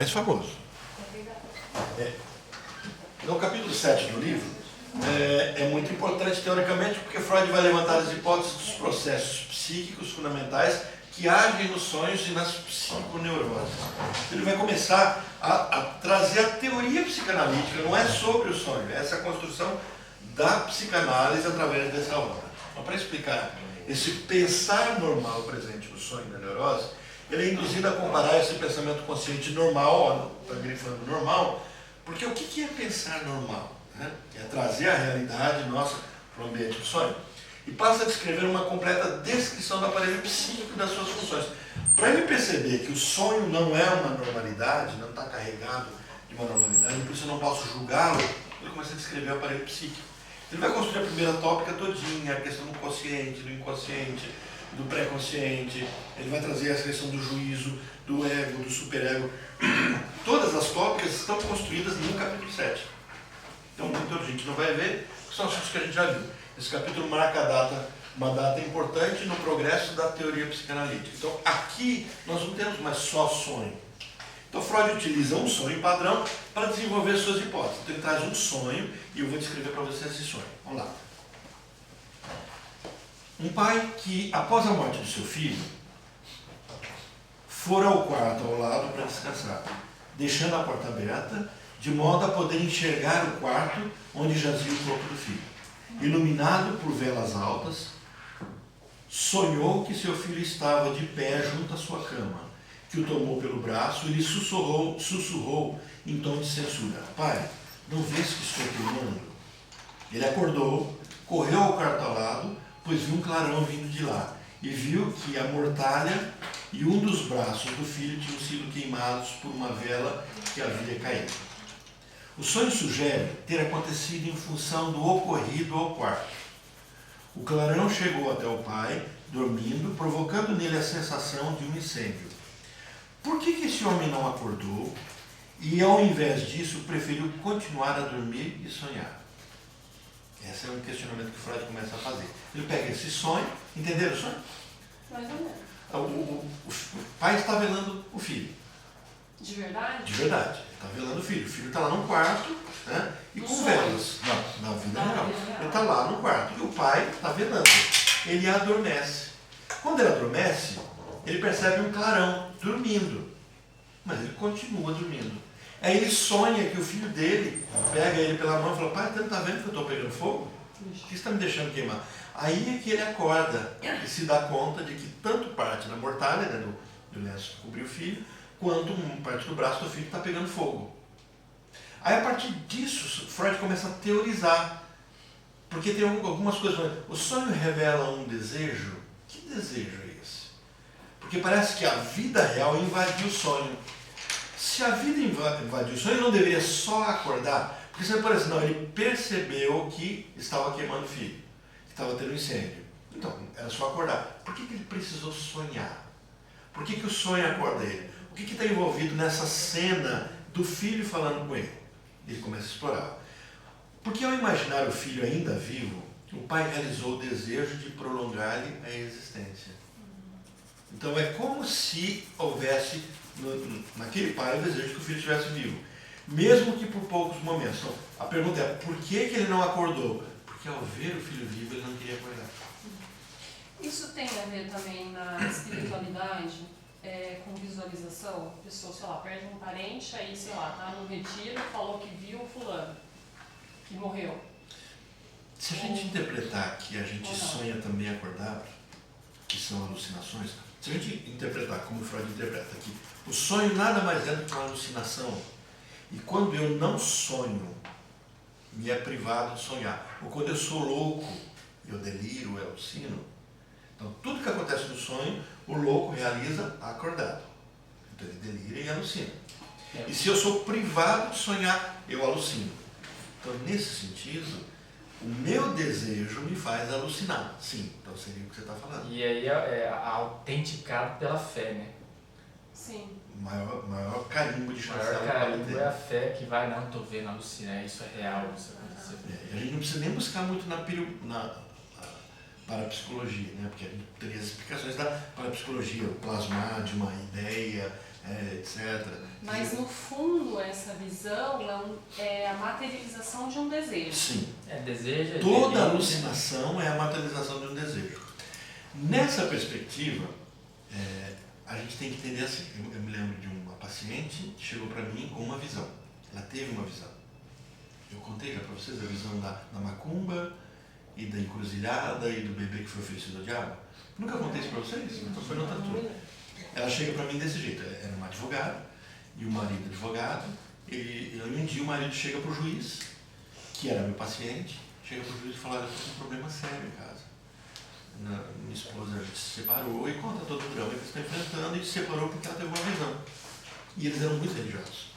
mais famoso. No capítulo 7 do livro, é muito importante teoricamente, porque Freud vai levantar as hipóteses dos processos psíquicos fundamentais que agem nos sonhos e nas psiconeuroses. Ele vai começar a trazer a teoria psicanalítica, não é sobre o sonho, é essa construção da psicanálise através dessa obra. Então, para explicar esse pensar normal presente no sonho e na neurose, ele é induzido a comparar esse pensamento consciente normal, está grifando normal, porque o que é pensar normal? Né? É trazer a realidade nossa para o ambiente do sonho e passa a descrever uma completa descrição do aparelho psíquico e das suas funções. Para ele perceber que o sonho não é uma normalidade, não está carregado de uma normalidade, por isso eu não posso julgá-lo, ele começa a descrever o aparelho psíquico. Ele vai construir a primeira tópica todinha, a questão do consciente, do inconsciente, do pré-consciente, ele vai trazer a questão do juízo, do ego, do superego. Todas as tópicas estão construídas no capítulo 7. Então, muita gente não vai ver, são assuntos que a gente já viu. Esse capítulo marca a data, uma data importante no progresso da teoria psicanalítica. Então, aqui nós não temos mais só sonho. Então, Freud utiliza um sonho padrão para desenvolver suas hipóteses. Então, ele traz um sonho e eu vou descrever para vocês esse sonho. Vamos lá. Um pai que, após a morte do seu filho, for ao quarto ao lado para descansar, deixando a porta aberta, de modo a poder enxergar o quarto onde jazia o corpo do filho. Iluminado por velas altas, sonhou que seu filho estava de pé junto à sua cama, que o tomou pelo braço e lhe sussurrou em tom de censura: pai, não vês que estou queimando? Ele acordou, correu ao quarto ao lado, pois viu um clarão vindo de lá, e viu que a mortalha e um dos braços do filho tinham sido queimados por uma vela que havia caído. O sonho sugere ter acontecido em função do ocorrido ao quarto. O clarão chegou até o pai, dormindo, provocando nele a sensação de um incêndio. Por que esse homem não acordou e, ao invés disso, preferiu continuar a dormir e sonhar? Esse é um questionamento que Freud começa a fazer. Ele pega esse sonho, entenderam o sonho? Mais ou menos. O pai está velando o filho. De verdade? De verdade. Ele está velando o filho está lá no quarto, né? E No com sonho. velas. Não, na vida real. vida real. Ele está lá no quarto e o pai está velando. Ele adormece. Quando ele adormece, ele percebe um clarão dormindo. Mas ele continua dormindo. Aí ele sonha que o filho dele pega ele pela mão e fala: pai, você não está vendo que eu estou pegando fogo? O que você está me deixando queimar? Aí é que ele acorda e se dá conta de que tanto parte da mortalha, né, do lenço que cobriu o filho, quanto uma parte do braço do filho está pegando fogo. Aí, a partir disso, Freud começa a teorizar. Porque tem algumas coisas. O sonho revela um desejo. Que desejo é esse? Porque parece que a vida real invadiu o sonho. Se a vida invadiu o sonho, ele não deveria só acordar. Porque você parece, não, ele percebeu que estava queimando o filho, que estava tendo um incêndio. Então, era só acordar. Por que ele precisou sonhar? Por que o sonho acorda ele? O que está envolvido nessa cena do filho falando com ele? Ele começa a explorar. Porque ao imaginar o filho ainda vivo, o pai realizou o desejo de prolongar-lhe a existência. Então é como se houvesse naquele pai o desejo de que o filho estivesse vivo, mesmo que por poucos momentos. Então, a pergunta é: por que ele não acordou? Porque ao ver o filho vivo ele não queria acordar. Isso tem a ver também na espiritualidade, com visualização? A pessoa, sei lá, perde um parente, aí, sei lá, tá no retiro, falou que viu o fulano, que morreu. Se a gente interpretar que a gente sonha também acordado, que são alucinações, se a gente interpretar como Freud interpreta aqui, o sonho nada mais é do que uma alucinação. E quando eu não sonho, me é privado de sonhar. Ou quando eu sou louco, eu deliro, eu alucino. Então, tudo que acontece no sonho, o louco realiza acordado. Então, ele delira e alucina. E se eu sou privado de sonhar, eu alucino. Então, nesse sentido, o meu desejo me faz alucinar. Sim, então seria o que você está falando. E aí é autenticado pela fé, né? Sim. O maior carimbo de O chancela. maior carimbo é a fé que vai, não, estou vendo, alucinar, isso é real, isso aconteceu. A gente não precisa nem buscar muito na parapsicologia, né? Porque a gente teria as explicações da parapsicologia, o plasmar de uma ideia, etc. Mas no fundo essa visão é a materialização de um desejo. Sim. Desejo. Toda alucinação é a materialização de um desejo. Nessa perspectiva, a gente tem que entender assim. Eu me lembro de uma paciente que chegou para mim com uma visão. Ela teve uma visão. Eu contei já para vocês a visão da macumba e da encruzilhada e do bebê que foi oferecido ao diabo. Nunca contei isso para vocês? Então foi no tatu. Ela chega para mim desse jeito. Era uma advogada e o marido advogado. E um dia o marido chega para o juiz, que era meu paciente, chega para o juiz e fala: eu estou com um problema sério em casa. Minha esposa a gente se separou e conta todo o drama que eles estão enfrentando e se separou porque ela teve uma visão. E eles eram muito religiosos.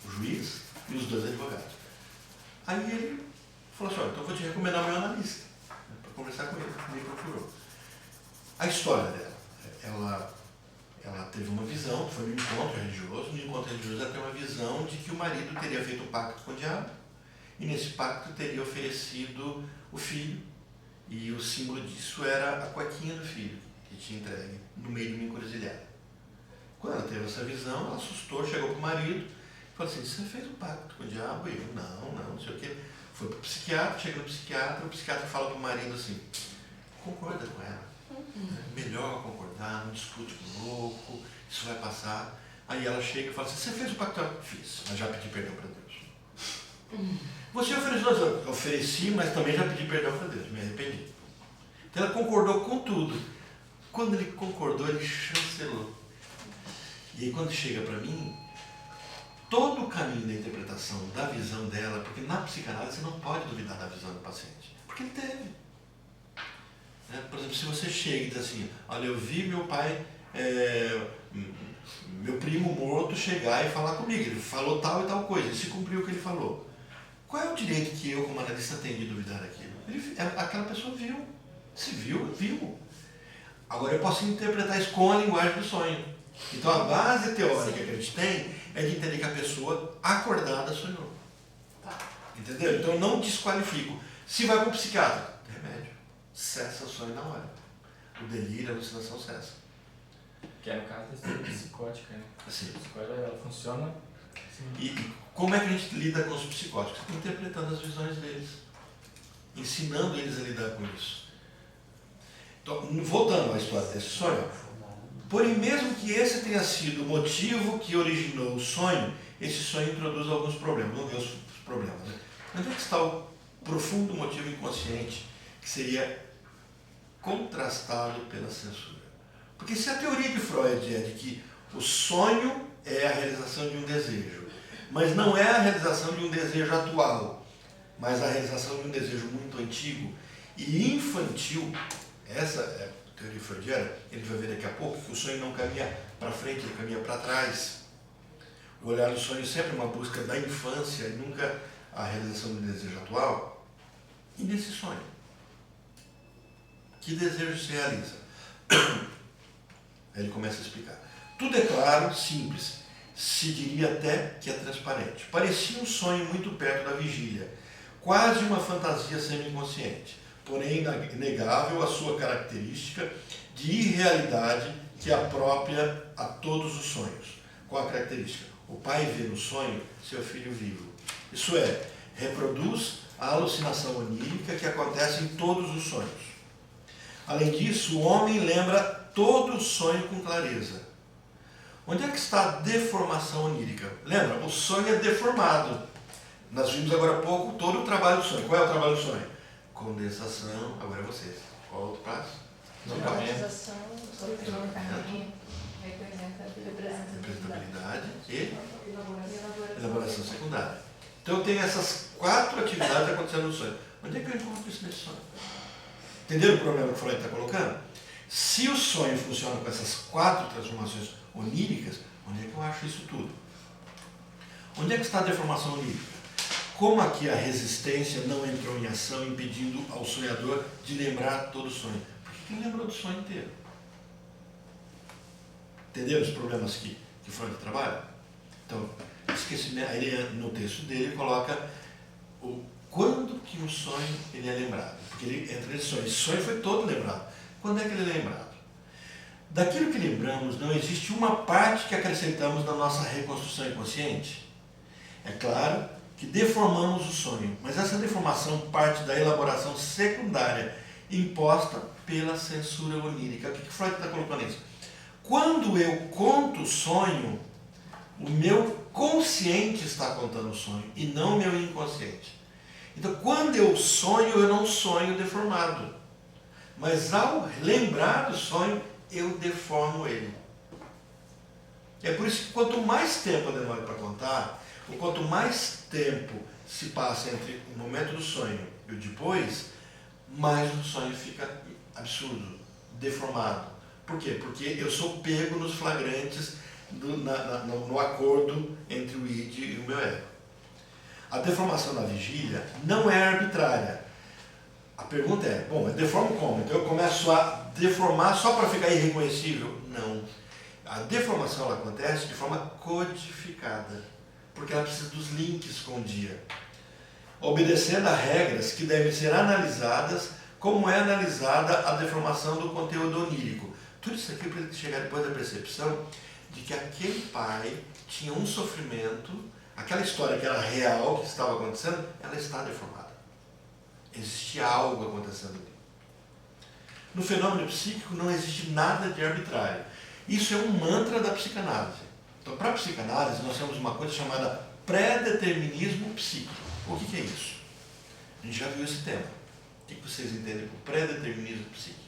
O juiz e os dois advogados. Aí ele falou assim: olha, então eu vou te recomendar o meu analista para conversar com ele. Me procurou. A história dela, ela teve uma visão, foi no encontro religioso. No encontro religioso ela teve uma visão de que o marido teria feito um pacto com o diabo e nesse pacto teria oferecido o filho. E o símbolo disso era a cuequinha do filho, que tinha entregue no meio de uma encruzilhada. Quando ela teve essa visão, ela assustou, chegou para o marido e falou assim: você fez um pacto com o diabo? E eu, não sei o quê. Foi para o psiquiatra, chega no psiquiatra, o psiquiatra fala para o marido assim: concorda com ela. É melhor concordar, não discute com o louco, isso vai passar. Aí ela chega e fala assim: você fez o pacto? Fiz, mas já pedi perdão para Deus. Você ofereceu? Eu ofereci, mas também já pedi perdão para Deus, me arrependi. Então ela concordou com tudo. Quando ele concordou, ele chancelou. E aí quando chega para mim, todo o caminho da interpretação da visão dela, porque na psicanálise você não pode duvidar da visão do paciente, porque ele teve. Por exemplo, se você chega e diz assim: olha, eu vi meu pai, meu primo morto chegar e falar comigo, ele falou tal e tal coisa, e se cumpriu o que ele falou. Qual é o direito que eu, como analista, tenho de duvidar daquilo? Aquela pessoa viu. Se viu, viu. Agora eu posso interpretar isso com a linguagem do sonho. Então a base teórica que a gente tem é de entender que a pessoa acordada sonhou. Tá. Entendeu? Então eu não desqualifico. Se vai para o psiquiatra, remédio. Cessa o sonho na hora. O delírio, a alucinação cessa. Que é no caso da história psicótica, né? Assim. A psicótica ela funciona. E como é que a gente lida com os psicóticos? Interpretando as visões deles. Ensinando eles a lidar com isso. Então, voltando à história desse sonho, porém, mesmo que esse tenha sido o motivo que originou o sonho, esse sonho introduz alguns problemas. Vamos ver os problemas. Né? Onde é que está o profundo motivo inconsciente que seria contrastado pela censura? Porque se a teoria de Freud é de que o sonho é a realização de um desejo, mas não é a realização de um desejo atual, mas a realização de um desejo muito antigo e infantil, essa é a teoria freudiana. Ele vai ver daqui a pouco que o sonho não caminha para frente, ele caminha para trás. O olhar do sonho sempre é uma busca da infância e nunca a realização do desejo atual. E nesse sonho, que desejo se realiza? Aí ele começa a explicar. Tudo é claro, simples, se diria até que é transparente. Parecia um sonho muito perto da vigília, quase uma fantasia semi-inconsciente, porém inegável a sua característica de irrealidade que é própria a todos os sonhos. Qual a característica? O pai vê no sonho seu filho vivo. Isso é, reproduz a alucinação onírica que acontece em todos os sonhos. Além disso, o homem lembra todo o sonho com clareza. Onde é que está a deformação onírica? Lembra? O sonho é deformado. Nós vimos agora há pouco todo o trabalho do sonho. Qual é o trabalho do sonho? Condensação. Agora é vocês. Qual é o outro passo? Representação, representabilidade e elaboração secundária. Então eu tenho essas 4 atividades acontecendo no sonho. Onde é que eu encontro isso nesse sonho? Entenderam o problema que o Freud está colocando? Se o sonho funciona com essas 4 transformações oníricas, onde é que eu acho isso tudo? Onde é que está a deformação onírica? Como aqui a resistência não entrou em ação, impedindo ao sonhador de lembrar todo o sonho? Por que ele lembrou do sonho inteiro? Entenderam os problemas que Freud trabalha? Então, esquecimento, aí ele, no texto dele, coloca quando que o sonho ele é lembrado. Porque ele entra nesse sonho. Esse sonho foi todo lembrado. Quando é que ele é lembrado? Daquilo que lembramos, não existe uma parte que acrescentamos na nossa reconstrução inconsciente. É claro que deformamos o sonho, mas essa deformação parte da elaboração secundária imposta pela censura onírica. O que Freud está colocando nisso? Quando eu conto o sonho, o meu consciente está contando o sonho e não o meu inconsciente. Então, quando eu sonho, eu não sonho deformado. Mas ao lembrar do sonho, eu deformo ele. É por isso que quanto mais tempo eu demoro para contar, ou quanto mais tempo se passa entre o momento do sonho e o depois, mais o sonho fica absurdo, deformado. Por quê? Porque eu sou pego nos flagrantes no acordo entre o id e o meu ego. A deformação na vigília não é arbitrária. A pergunta é, bom, eu deformo como? Então eu começo a deformar só para ficar irreconhecível? Não. A deformação ela acontece de forma codificada, porque ela precisa dos links com o dia, obedecendo a regras que devem ser analisadas como é analisada a deformação do conteúdo onírico. Tudo isso aqui para chegar depois da percepção de que aquele pai tinha um sofrimento, aquela história que era real, que estava acontecendo, ela está deformada. Existia algo acontecendo ali. No fenômeno psíquico não existe nada de arbitrário. Isso é um mantra da psicanálise. Então, para a psicanálise, nós temos uma coisa chamada pré-determinismo psíquico. O que é isso? A gente já viu esse tema. O que vocês entendem por pré-determinismo psíquico?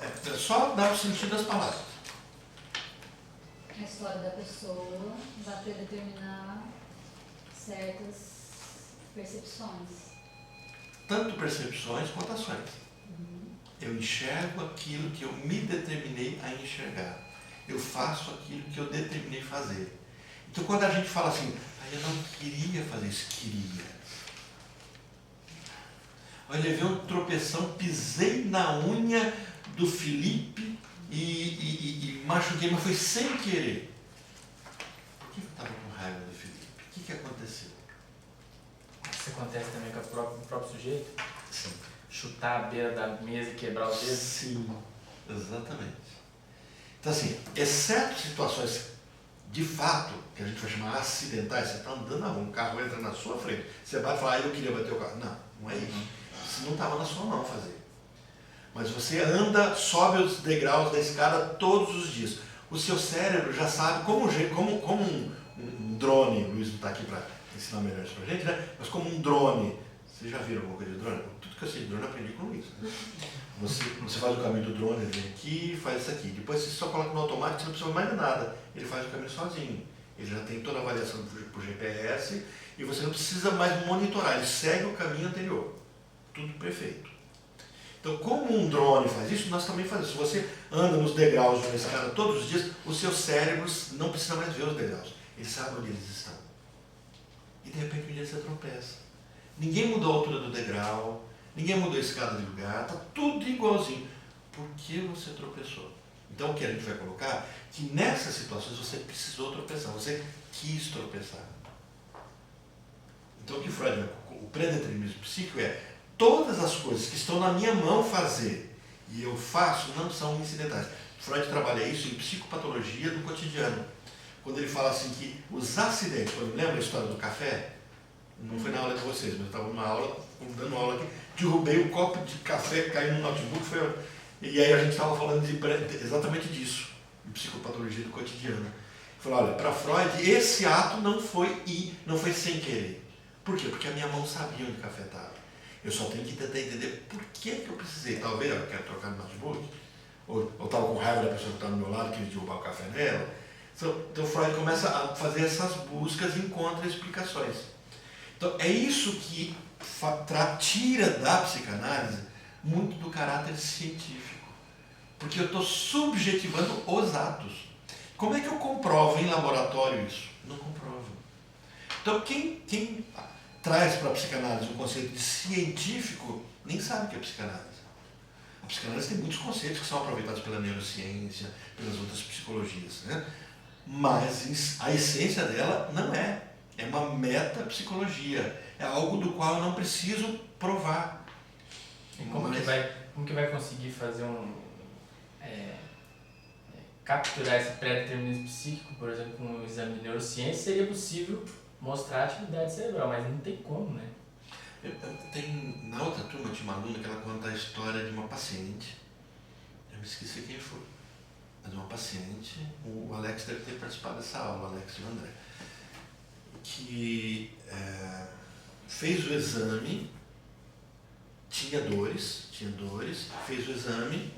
É só dar o sentido das palavras. A história da pessoa vai predeterminar certas percepções. Tanto percepções quanto ações. Eu enxergo aquilo que eu me determinei a enxergar. Eu faço aquilo que eu determinei fazer. Então, quando a gente fala assim, eu não queria fazer isso, queria. Olha, levei um tropeção, pisei na unha do Felipe e machuquei, mas foi sem querer. Por que eu estava com raiva do Felipe? O que aconteceu? Isso acontece também com o próprio sujeito? Sim. Chutar a beira da mesa e quebrar o dedo? Sim, exatamente. Então, assim, exceto situações de fato, que a gente vai chamar acidentais, você está andando na rua, um carro entra na sua frente, você vai falar, eu queria bater o carro. Não, não é isso. Isso não estava na sua mão fazer. Mas você anda, sobe os degraus da escada todos os dias. O seu cérebro já sabe, como um drone, o Luiz não está aqui para ensinar melhor isso para a gente, né? Mas como um drone. Vocês já viram alguma coisa de drone? Tudo que eu sei de drone eu aprendi com o Luiz. Né? Você faz o caminho do drone, ele vem aqui e faz isso aqui. Depois você só coloca no automático, você não precisa mais de nada. Ele faz o caminho sozinho. Ele já tem toda a avaliação por GPS e você não precisa mais monitorar. Ele segue o caminho anterior. Tudo perfeito. Então, como um drone faz isso, nós também fazemos. Se você anda nos degraus de uma escada todos os dias, os seus cérebros não precisam mais ver os degraus. Eles sabem onde eles estão. E de repente um dia você tropeça. Ninguém mudou a altura do degrau, ninguém mudou a escada de lugar, está tudo igualzinho. Por que você tropeçou? Então, o que a gente vai colocar? Que nessas situações você precisou tropeçar, você quis tropeçar. Então, o que Freud, o pré-determinismo psíquico é todas as coisas que estão na minha mão fazer e eu faço não são incidentais. Freud trabalha isso em psicopatologia do cotidiano. Quando ele fala assim que os acidentes, quando lembra a história do café? Não foi na aula de vocês, mas eu estava numa aula, dando aula aqui, derrubei um copo de café, caiu no notebook, e aí a gente estava falando exatamente disso, em psicopatologia do cotidiano. Falou, olha, para Freud, esse ato não foi sem querer. Por quê? Porque a minha mão sabia onde o café estava. Eu só tenho que tentar entender por que eu precisei. Talvez eu quero trocar no notebook, ou estava com raiva da pessoa que estava do meu lado, queria derrubar o café nela. Então Freud começa a fazer essas buscas e encontra explicações. Então é isso que tira da psicanálise muito do caráter científico. Porque eu estou subjetivando os atos. Como é que eu comprovo em laboratório isso? Não comprovo. Então quem traz para a psicanálise um conceito de científico nem sabe o que é psicanálise. A psicanálise tem muitos conceitos que são aproveitados pela neurociência, pelas outras psicologias, né? Mas a essência dela não é. É uma metapsicologia. É algo do qual eu não preciso provar. E como que vai conseguir fazer capturar esse pré-determinismo psíquico, por exemplo, com um exame de neurociência? Seria possível mostrar a atividade cerebral, mas não tem como, né? Na outra turma tinha uma aluna que ela conta a história de uma paciente, eu me esqueci quem foi, mas uma paciente, o Alex deve ter participado dessa aula, o Alex e o André, que fez o exame, tinha dores, fez o exame.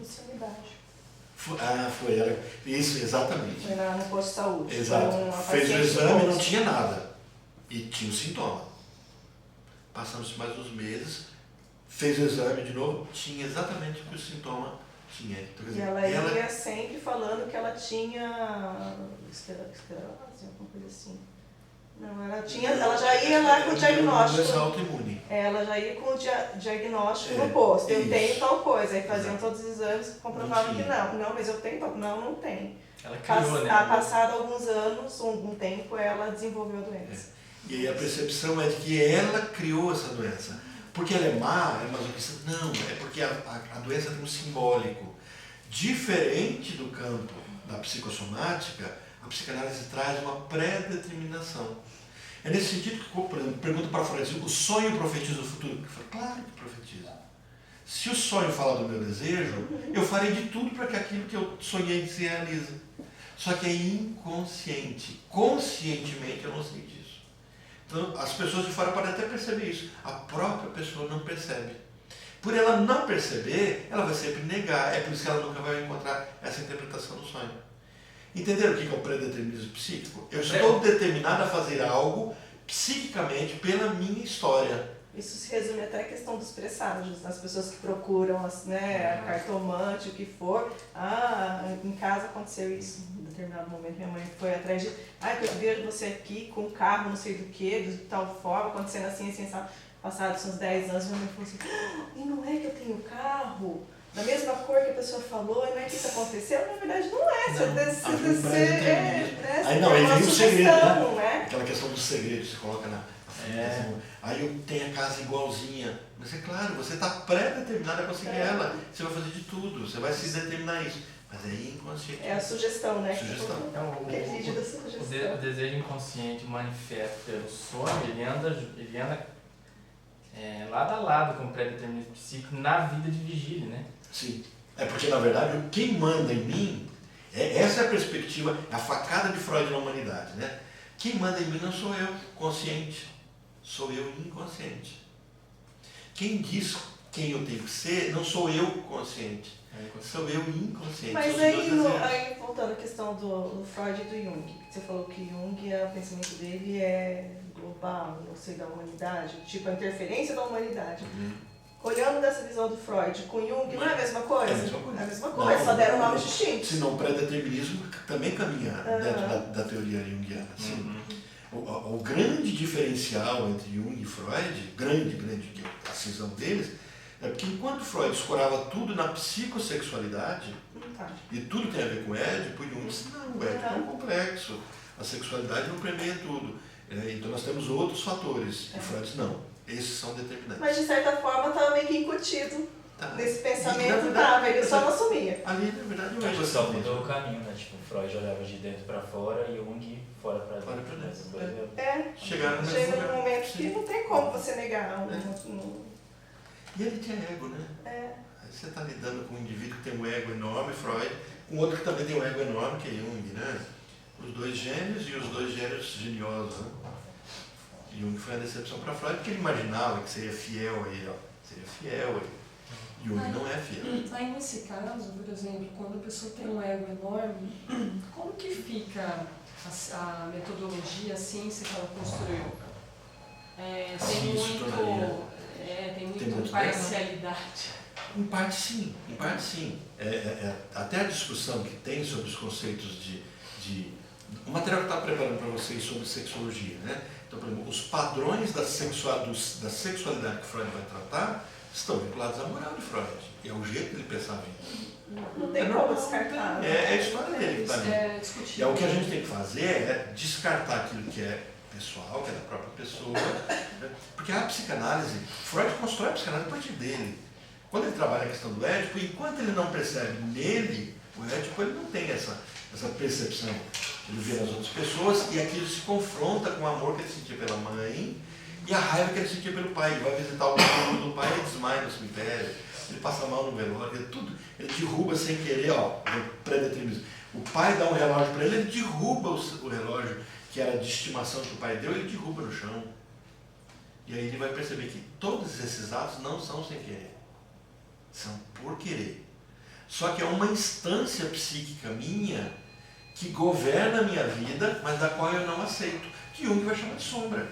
Isso, exatamente. Foi no posto de saúde. Exato. Fez o exame e não tinha nada. E tinha o sintoma. Passamos mais uns meses, fez o exame de novo, tinha exatamente o que o sintoma tinha. Então, quer dizer, e ela ia sempre falando que ela tinha esclerose, alguma coisa assim. Não, ela já ia lá com o diagnóstico. Doença autoimune. Ela já ia com o diagnóstico no posto. Eu tenho tal coisa. Aí faziam todos os exames, comprovavam que não. Não, mas eu tenho tal. Não tem. Ela criou, né? Passado alguns anos, um tempo, ela desenvolveu a doença. E aí a percepção é de que ela criou essa doença. Porque ela é má, é masoquista? Não, é porque a doença tem um simbólico. Diferente do campo da psicossomática, a psicanálise traz uma pré-determinação. É nesse sentido que, por exemplo, pergunta para Freud, o sonho profetiza o futuro? Eu falo, claro que profetiza. Se o sonho fala do meu desejo, eu farei de tudo para que aquilo que eu sonhei se realize. Só que é inconsciente. Conscientemente eu não sei disso. Então, as pessoas de fora podem até perceber isso. A própria pessoa não percebe. Por ela não perceber, ela vai sempre negar. É por isso que ela nunca vai encontrar essa interpretação do sonho. Entenderam o que é o pré-determinismo psíquico? Eu estou determinado a fazer algo psiquicamente pela minha história. Isso se resume até à questão dos presságios, das pessoas que procuram, né, cartomante, o que for. Em casa aconteceu isso, em determinado momento minha mãe foi atrás de, eu vejo você aqui com um carro, não sei do que, de tal forma, acontecendo assim, sabe? Passados uns 10 anos, minha mãe falou assim, e não é que eu tenho carro? Da mesma cor que a pessoa falou, não é que isso aconteceu? Na verdade não é. Aí não, aí vem o segredo, né? Aquela questão do segredo, você coloca na aí eu tenho a casa igualzinha. Mas é claro, você está pré-determinado a conseguir ela. Você vai fazer de tudo, você vai se determinar isso. Mas é inconsciente. É a sugestão, né? Sugestão. O desejo inconsciente manifesto pelo sonho, ele anda lado a lado com o pré-determinismo psíquico na vida de vigília, né? Sim. É porque, na verdade, quem manda em mim, essa é a perspectiva, a facada de Freud na humanidade, né? Quem manda em mim não sou eu consciente, sou eu inconsciente. Quem diz quem eu tenho que ser, não sou eu consciente, sou eu inconsciente. Mas aí, voltando à questão do Freud e do Jung, você falou que Jung, o pensamento dele é global, não sei, da humanidade, tipo a interferência da humanidade. Olhando dessa visão do Freud com Jung, não é a mesma coisa? É a mesma coisa, só deram nomes distintos. Senão o pré-determinismo também caminha dentro da teoria junguiana. O grande diferencial entre Jung e Freud, grande, a cisão deles, é porque enquanto Freud escorava tudo na psicossexualidade, e tudo tem a ver com Édipo, Jung disse, não, o Édipo é um complexo, a sexualidade não permeia tudo. Então nós temos outros fatores, e Freud disse, não, esses são determinantes. Mas de certa forma estava meio que incutido nesse pensamento, ele só não assumia. Ali, na verdade, eu acho que só mudou o caminho, né? Tipo, Freud olhava de dentro para fora e Jung fora para dentro. Chega num momento que não tem como você negar. E ele tinha ego, né? Aí você está lidando com um indivíduo que tem um ego enorme, Freud, com outro que também tem um ego enorme, que é Jung, né? Os dois gênios e os dois gênios geniosos, né? Jung foi a decepção para Freud, porque ele imaginava que seria fiel a ele, seria fiel a ele. Jung não é fiel. Aí nesse caso, por exemplo, quando a pessoa tem um ego enorme, como que fica a metodologia, a ciência que ela construiu? Tem muito parcialidade. Em parte sim. Até a discussão que tem sobre os conceitos de o material que está preparando para vocês sobre sexologia, né? Então, por exemplo, os padrões da sexualidade que Freud vai tratar estão vinculados à moral de Freud. E é o jeito que ele pensava em. Não tem como descartar. É a história dele que está ali. Discutível. E o que a gente tem que fazer é descartar aquilo que é pessoal, que é da própria pessoa. Né? Porque a psicanálise, Freud constrói a psicanálise a partir dele. quando ele trabalha a questão do Édipo, enquanto ele não percebe nele, o Édipo ele não tem essa percepção. Ele vê nas outras pessoas e aquilo se confronta com o amor que ele sentia pela mãe e a raiva que ele sentia pelo pai. Ele vai visitar o túmulo do pai e desmaia no cemitério, ele passa mal no velório, ele derruba sem querer, ó, o pré-determinismo. O pai dá um relógio para ele, ele derruba o relógio que era de estimação que o pai deu, ele derruba no chão. E aí ele vai perceber que todos esses atos não são sem querer, são por querer. Só que é uma instância psíquica minha que governa a minha vida, mas da qual eu não aceito, que Jung vai chamar de sombra.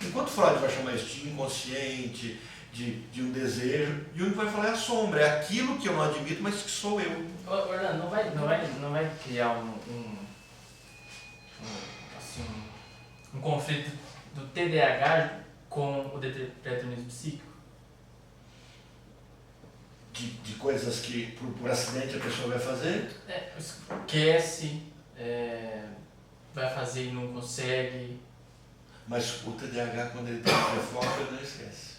Enquanto Freud vai chamar isso de inconsciente, de um desejo, Jung vai falar é a sombra, é aquilo que eu não admito, mas que sou eu. Orlando, não vai criar um conflito do TDAH com o determinismo psíquico? De coisas que por acidente a pessoa vai fazer? Esquece, vai fazer e não consegue. Mas o TDAH, quando ele tem hiperfoco, ele não esquece.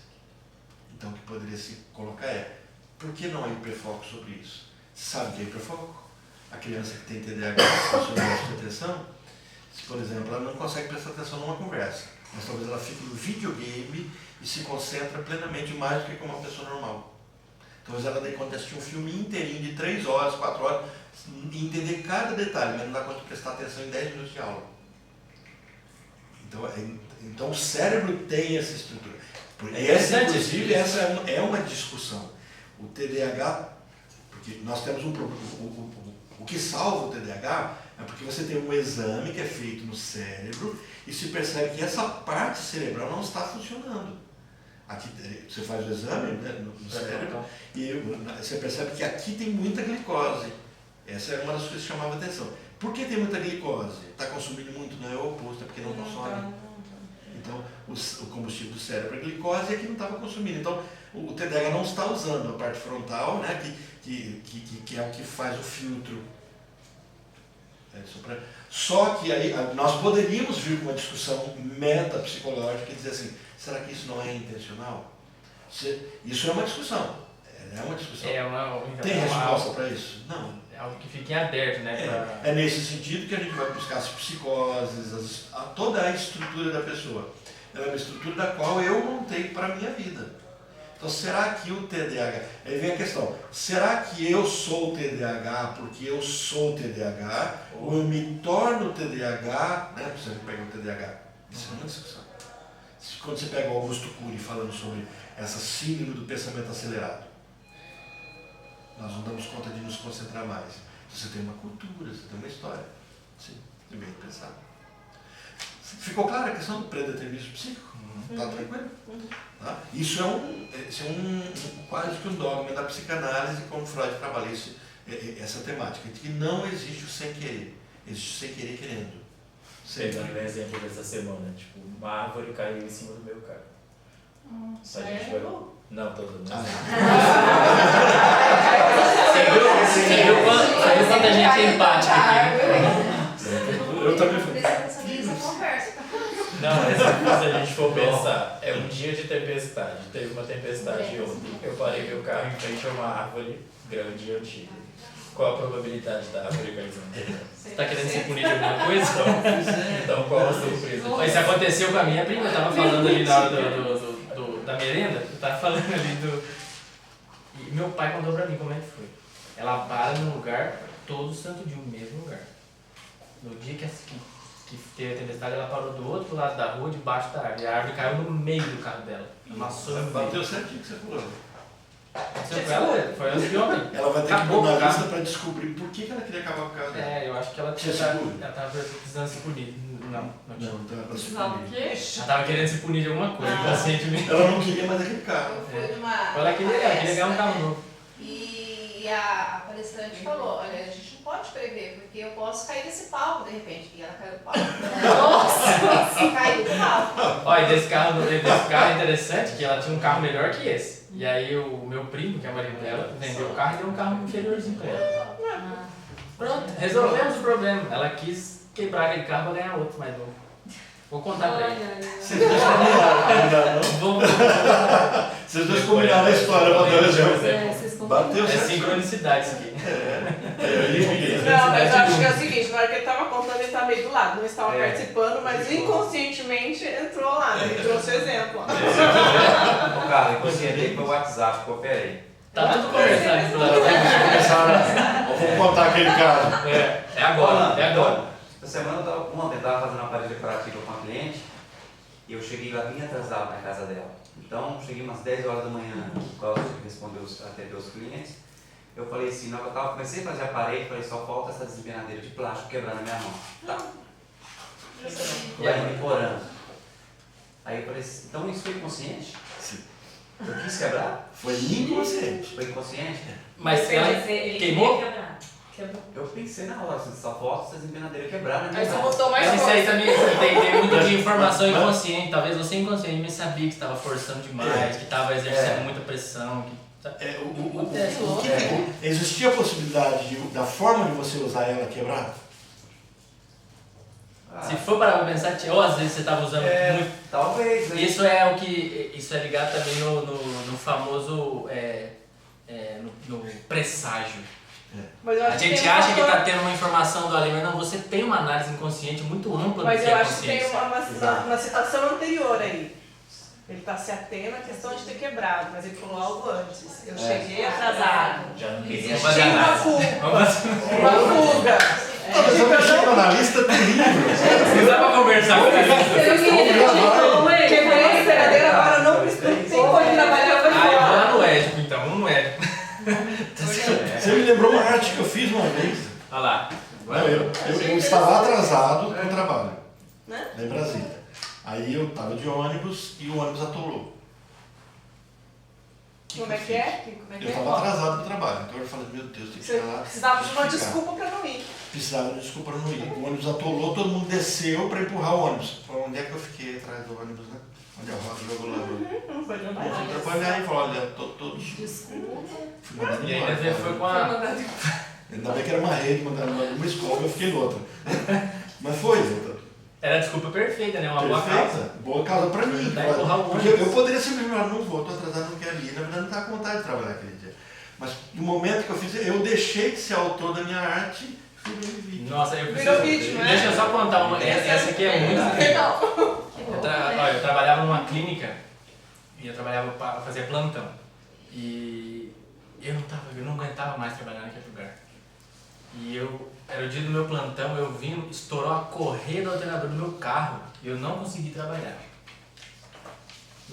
Então o que poderia se colocar é, por que não há hiperfoco sobre isso? Você sabe o que é hiperfoco? A criança que tem TDAH, que tem atenção, se, por exemplo, ela não consegue prestar atenção numa conversa, mas talvez ela fique no videogame e se concentra plenamente mais do que como uma pessoa normal. Talvez ela dê conta de assistir um filme inteirinho de 3 horas, 4 horas, e entender cada detalhe, mas não dá conta de prestar atenção em 10 minutos de aula. Então o cérebro tem essa estrutura. Inclusive, essa é uma discussão. O TDAH, porque nós temos um problema. O que salva o TDAH é porque você tem um exame que é feito no cérebro e se percebe que essa parte cerebral não está funcionando. Aqui, você faz o exame, né, no cérebro e você percebe que aqui tem muita glicose. Essa é uma das coisas que chamava atenção. Por que tem muita glicose? Está consumindo muito? Não, é o oposto, é porque não consome. Então, o combustível do cérebro é glicose e aqui não estava consumindo. Então, o TDAH não está usando a parte frontal, né, que é o que faz o filtro. Só que aí nós poderíamos vir com uma discussão metapsicológica e dizer assim, será que isso não é intencional? Isso é uma discussão. Tem resposta para isso? Não. É algo que fica em aberto, né? É nesse sentido que a gente vai buscar as psicoses, toda a estrutura da pessoa. Ela é uma estrutura da qual eu montei para a minha vida. Então, será que o TDAH... Aí vem a questão, será que eu sou TDAH porque eu sou TDAH? Ou eu me torno TDAH, né? Você pega o TDAH. Isso é uma discussão. Quando você pega o Augusto Cury falando sobre essa síndrome do pensamento acelerado, nós não damos conta de nos concentrar mais. Você tem uma cultura, você tem uma história. Sim, é bem pensado. Ficou clara a questão do predeterminismo psíquico? Está tranquilo? Tá? Isso é quase que um dogma da psicanálise, como Freud trabalha essa temática, de que não existe o sem querer, existe o sem querer querendo. Pegando o exemplo dessa semana, tipo, uma árvore caiu em cima do meu carro. A gente vai... Não, todo mundo. Você viu quanta gente é empática aqui? Eu também fui. Não, mas se a gente for pensar, é um dia de tempestade. Teve uma tempestade ontem. Eu parei meu carro em frente a uma árvore grande e antiga. Qual a probabilidade da árvore cair em cima? Você está querendo se punir de alguma coisa? Então qual a surpresa? Isso aconteceu com a minha prima, eu estava falando ali na hora da merenda, eu estava falando ali do... E meu pai contou pra mim como é que foi. Ela para num lugar, todo santo dia, o mesmo lugar. No dia que teve a tempestade, ela parou do outro lado da rua, debaixo da árvore. E a árvore caiu no meio do carro dela. Amassou no meio. Bateu certinho que você falou. Foi antes de ontem. Ela vai ter que pôr na lista para descobrir por que ela queria acabar com o carro dela. Eu acho que ela estava precisando se punir. Não estava Precisava o quê? Ela estava querendo se punir de alguma coisa, inconscientemente. Ela não queria mais aquele carro. Ela queria ganhar um carro novo. E a palestrante falou, olha, a gente não pode prever, porque eu posso cair desse palco de repente. E ela caiu do palco. Nossa! Caiu do palco. Olha, desse carro é interessante que ela tinha um carro melhor que esse. E aí o meu primo, que é o marido dela, vendeu o carro e deu um carro inferiorzinho pra ela. Pronto, resolvemos o problema. Ela quis quebrar aquele carro pra ganhar outro mais novo. Vou contar pra Ai, ele. ai, ai. Vocês dois combinaram, ainda não? Vamos. Vocês dois combinaram a história pra dar exemplo. É, vocês Bateu É certo. sincronicidade isso aqui. Não, mas eu acho que é o seguinte, na hora que ele estava contando, ele estava meio do lado, não estava É. participando, mas inconscientemente entrou lá, né? Ele trouxe o exemplo. Ô, Carlos, inconsciente aí foi o WhatsApp, cooperei. Tá tudo conversado aqui do lado. Vamos contar aquele caso. É agora, é agora. Essa semana ontem eu tava fazendo uma parede decorativa com uma cliente e eu cheguei lá bem atrasado na casa dela. Então, cheguei umas 10 horas da manhã, qual respondeu, atendeu os clientes. Eu falei assim, na hora que eu comecei a fazer a parede, falei, só falta essa desempenadeira de plástico quebrar na minha mão. Tá. Vai monitorando. Aí eu falei assim, então isso foi inconsciente? Sim. Eu quis quebrar? Foi inconsciente. Foi inconsciente? Mas ela queimou? Eu pensei na hora, assim, só falta essa desempenadeira quebrar na minha Aí você mão. botou mais Mas isso aí força. também tem muito de informação inconsciente. Talvez você inconscientemente sabia que estava forçando demais, que estava exercendo muita pressão. Existia a possibilidade da forma de você usar ela quebrar? Se for parar pra pensar, ou às vezes você estava usando muito. Talvez, né? Isso é o que. Isso é ligado também no famoso. No presságio. Mas eu A acho que gente tem um acha que fator- está tendo uma informação do além, mas não, você tem uma análise inconsciente muito ampla do Mas que eu é acho que tem consciência. uma situação anterior aí. Ele está se atendo à questão de ter quebrado, mas ele falou algo antes. Eu cheguei atrasado. Já não queria. Vamos fazer Tinha uma análise. fuga. Vamos fazer. Uma fuga. Mas eu mexi com analista terrível. Não dá pra conversar com ele. Quebrei a esperadeira, agora não tem como trabalhar para Ah, eu vou fora. lá no Édipo então, vamos no Édipo. Você me lembrou uma arte que eu fiz uma vez. Olha lá. Não, eu estava atrasado com o trabalho, Né? lá em Brasília. Aí eu estava de ônibus e o ônibus atolou. Como é que é? Como é que Eu é? estava atrasado para o trabalho, então eu falei, meu Deus, tem que Você chegar lá. precisava de uma justificar. desculpa para não ir. Precisava de desculpa para não ir. O ônibus atolou, todo mundo desceu para empurrar o ônibus. Falei, onde é que eu fiquei atrás do ônibus, né? Onde a roda jogou lá. Não foi Eu trabalhar. fui trabalhar e falei, olha, todos. Desculpa. Fui mandado E ainda embora. foi com a. Ainda bem que era uma rede, mandaram uma escola, eu fiquei noutra. Mas foi, outra. Era a desculpa perfeita, né? Uma boa causa. Perfeita. Boa causa pra mim. Dá empurrar o Porque ônibus. eu poderia simplesmente falar, não vou, tô atrasado, não quero ir. Na verdade, não estava com vontade de trabalhar aquele dia. Mas no momento que eu fiz, eu deixei de ser autor da minha arte e sobrevivi. Nossa, eu Virou preciso. vítima, né? Deixa eu só contar uma. Essa aqui é muito. Legal. Olha, eu trabalhava numa clínica e eu trabalhava para fazer plantão. E eu não aguentava mais trabalhar naquele lugar. E era o dia do meu plantão, eu vim, estourou a correia do alternador do meu carro e eu não consegui trabalhar.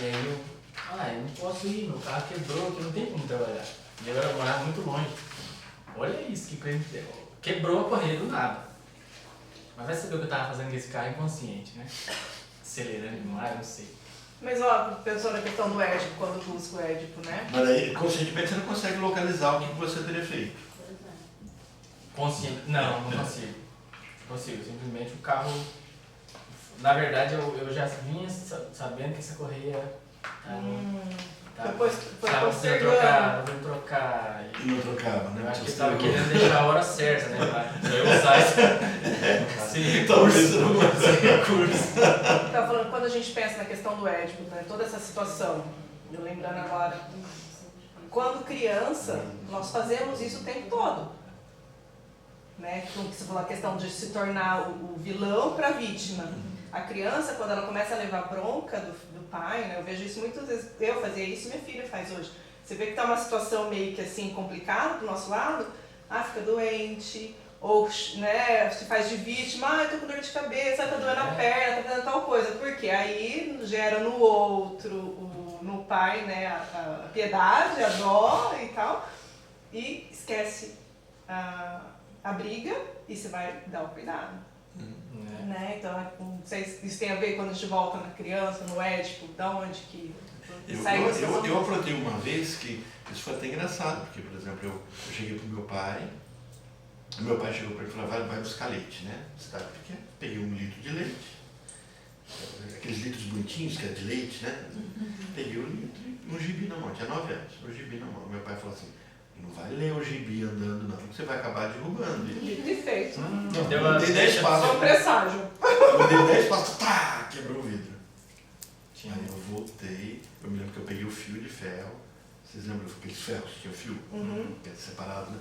E aí eu não posso ir, meu carro quebrou, que não tem como trabalhar. E agora eu morava muito longe. Olha isso, que coisa. Quebrou a correia do nada. Mas vai saber o que eu tava fazendo com esse carro inconsciente, né? Acelerando demais, não sei. Mas ó, pensou na questão do Édipo, quando busca o Édipo, né? Mas aí, conscientemente, você não consegue localizar o que você teria feito. Consciente. Não consigo. Não consigo. Simplesmente o carro. Na verdade, eu já vinha sabendo que essa correia Depois foi tava precisando trocar, vou trocar. E não trocava, né? Eu acho que ele tava querendo deixar a hora certa, né? Pra eu usar esse Talvez recurso. você não Esse recurso. Tá falando, quando a gente pensa na questão do Édipo, né? Toda essa situação, eu lembrando agora, quando criança, nós fazemos isso o tempo todo. Né? Como que você falou, a questão de se tornar o vilão para a vítima. A criança, quando ela começa a levar bronca do pai, né? Eu vejo isso muitas vezes, eu fazia isso, minha filha faz hoje. Você vê que tá uma situação meio que assim complicada do nosso lado, fica doente, ou né, se faz de vítima, eu tô com dor de cabeça, tá doendo a perna, tá fazendo tal coisa. Porque aí gera no outro, no pai, né, a piedade, a dó e tal, e esquece a briga e você vai dar o cuidado. Né? Então, não sei se isso tem a ver quando a gente volta na criança, no Édipo, da onde que saiu essa situação. Eu aprontei uma vez que isso foi até engraçado, porque, por exemplo, eu cheguei pro meu pai chegou para ele e falou, vai buscar leite, né? Cidade pequena, peguei 1 litro de leite, aqueles litros bonitinhos que é de leite, né? Peguei o litro e um gibi na mão, tinha 9 anos, um gibi na mão. Meu pai falou assim, não vai ler o gibi andando não, porque você vai acabar derrubando ele. Dito e feito. Não, Deu eu dei 10 passos. Só um presságio. Eu dei 10 passos, tá! quebrou o vidro. Tinha. Aí eu voltei, eu me lembro que eu peguei o fio de ferro. Vocês lembram aqueles ferros que tinha o fio? Que é separado, né?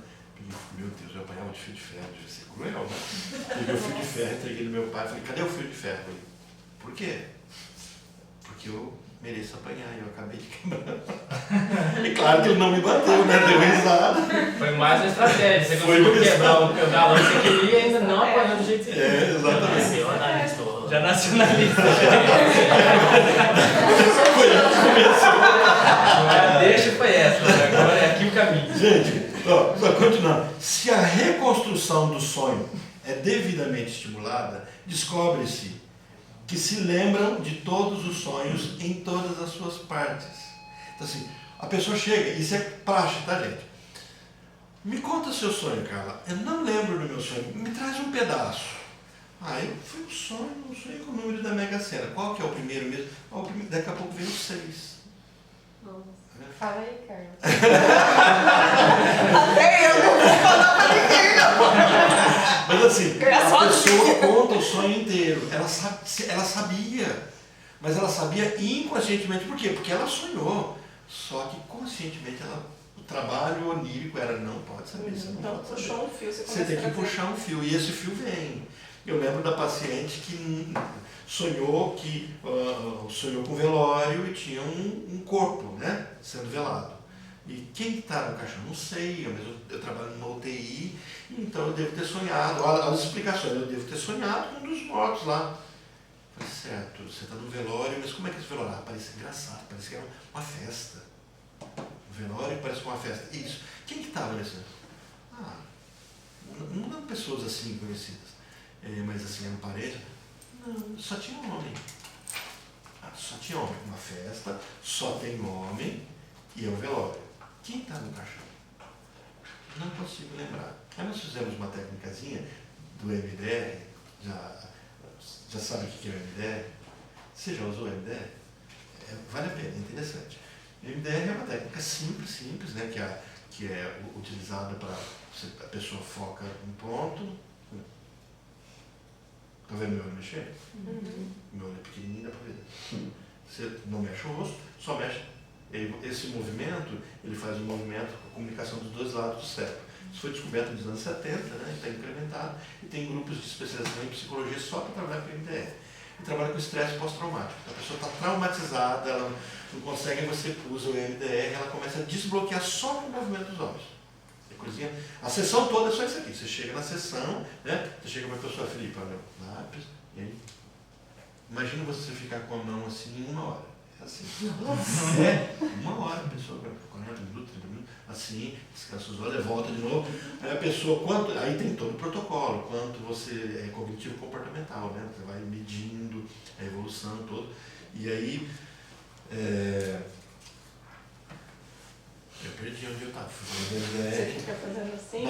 Meu Deus, eu apanhava de fio de ferro, devia ser cruel, né? Peguei o fio de ferro, entreguei no meu pai, falei, cadê o fio de ferro? Ele, por quê? Porque eu mereço apanhar e eu acabei de quebrar. E claro que ele não me bateu, né? Deu risada. Foi mais uma estratégia. Você Foi conseguiu uma quebrar o galão que você queria e ainda não apanhou do jeito que você queria. É, exatamente. Nasceu analista. Já nacionalista. Foi isso que começou. Deixa foi essa, agora é aqui o caminho. Gente, ó, só continuando. Se a reconstrução do sonho é devidamente estimulada, descobre-se que se lembram de todos os sonhos em todas as suas partes. Então assim, a pessoa chega, isso é praxe, tá gente? Me conta seu sonho, Carla. Eu não lembro do meu sonho, me traz um pedaço. Aí foi um sonho com o número da Mega Sena. Qual que é o primeiro mesmo? Daqui a pouco vem o 6. Fala aí, Carla. Até eu não vou falar pra ninguém, não. Mas assim, Graças a pessoa conta o sonho inteiro. Ela sabia. Mas ela sabia inconscientemente. Por quê? Porque ela sonhou. Só que conscientemente o trabalho onírico era não pode saber. Você não Então, pode saber. puxou um fio, Você tem que puxar um fio. E esse fio vem. Eu lembro da paciente que sonhou com velório e tinha um corpo, né, sendo velado. E quem está no caixão? Não sei, eu trabalho numa UTI, então eu devo ter sonhado, olha as explicações, eu devo ter sonhado com um dos mortos lá. Falei, certo, você está no velório, mas como é que esse velório? Parece engraçado, parece que era uma festa. O velório parece uma festa. Isso. Quem que estava nesse? Não pessoas assim conhecidas. Mas assim, na parede, não, só tinha homem. Só tinha homem. Uma festa, só tem homem e é um velório. Quem está no caixão? Não consigo lembrar. Aí nós fizemos uma técnicazinha do MDR, já sabe o que é o MDR? Você já usou o MDR? Vale a pena, é interessante. O MDR é uma técnica simples, né, que é utilizada para a pessoa foca um ponto. Tá vendo meu olho mexer? Meu olho é pequenininho, dá pra ver. Você não mexe o rosto, só mexe. Esse movimento, ele faz um movimento com a comunicação dos dois lados do cérebro. Isso foi descoberto nos anos 70, né? Está incrementado. E tem grupos de especialização em psicologia só para trabalhar com MDR. E trabalha com estresse pós-traumático. Então, a pessoa está traumatizada, ela não consegue, você usa o MDR, ela começa a desbloquear só com o movimento dos olhos. Coisinha. A sessão toda é só isso aqui. Você chega na sessão, né? Você chega para a pessoa, Felipe, olha, lápis, e aí. Imagina você ficar com a mão assim em 1 hora. É assim. É, 1 hora a pessoa, 40 minutos, 30 minutos, assim, descansa os olhos, volta de novo. Aí a pessoa, aí tem todo o protocolo, quanto você é cognitivo comportamental, né? Você vai medindo a evolução toda. E aí. Eu perdi onde eu estava. Você fica fazendo assim,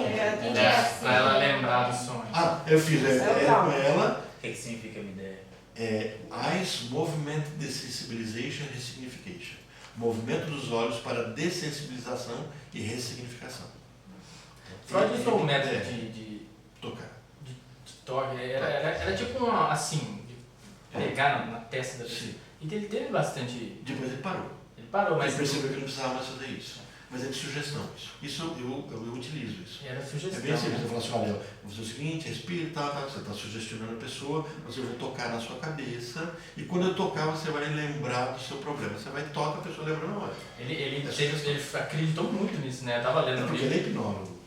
Pra ela lembrar do sonho. Eu fiz a ideia com ela. O que significa MDR? Eyes Movement Desensibilization and Resignification. Movimento dos olhos para dessensibilização e ressignificação. Freud usou um método de tocar. De toque. Era tipo uma, assim, de pegar na testa da pessoa. E ele teve bastante. Depois ele parou. Ele parou, mas. Ele percebeu que não precisava mais fazer isso. Mas é de sugestão isso. Isso eu utilizo isso. Era sugestão. É bem simples. Eu falo assim, olha, vou fazer o seguinte, respira, você está sugestionando a pessoa, você vai tocar na sua cabeça, e quando eu tocar, você vai lembrar do seu problema. Você vai tocar, a pessoa lembra na hora. Ele acreditou muito nisso, né? Eu tava lendo porque ele é hipnólogo.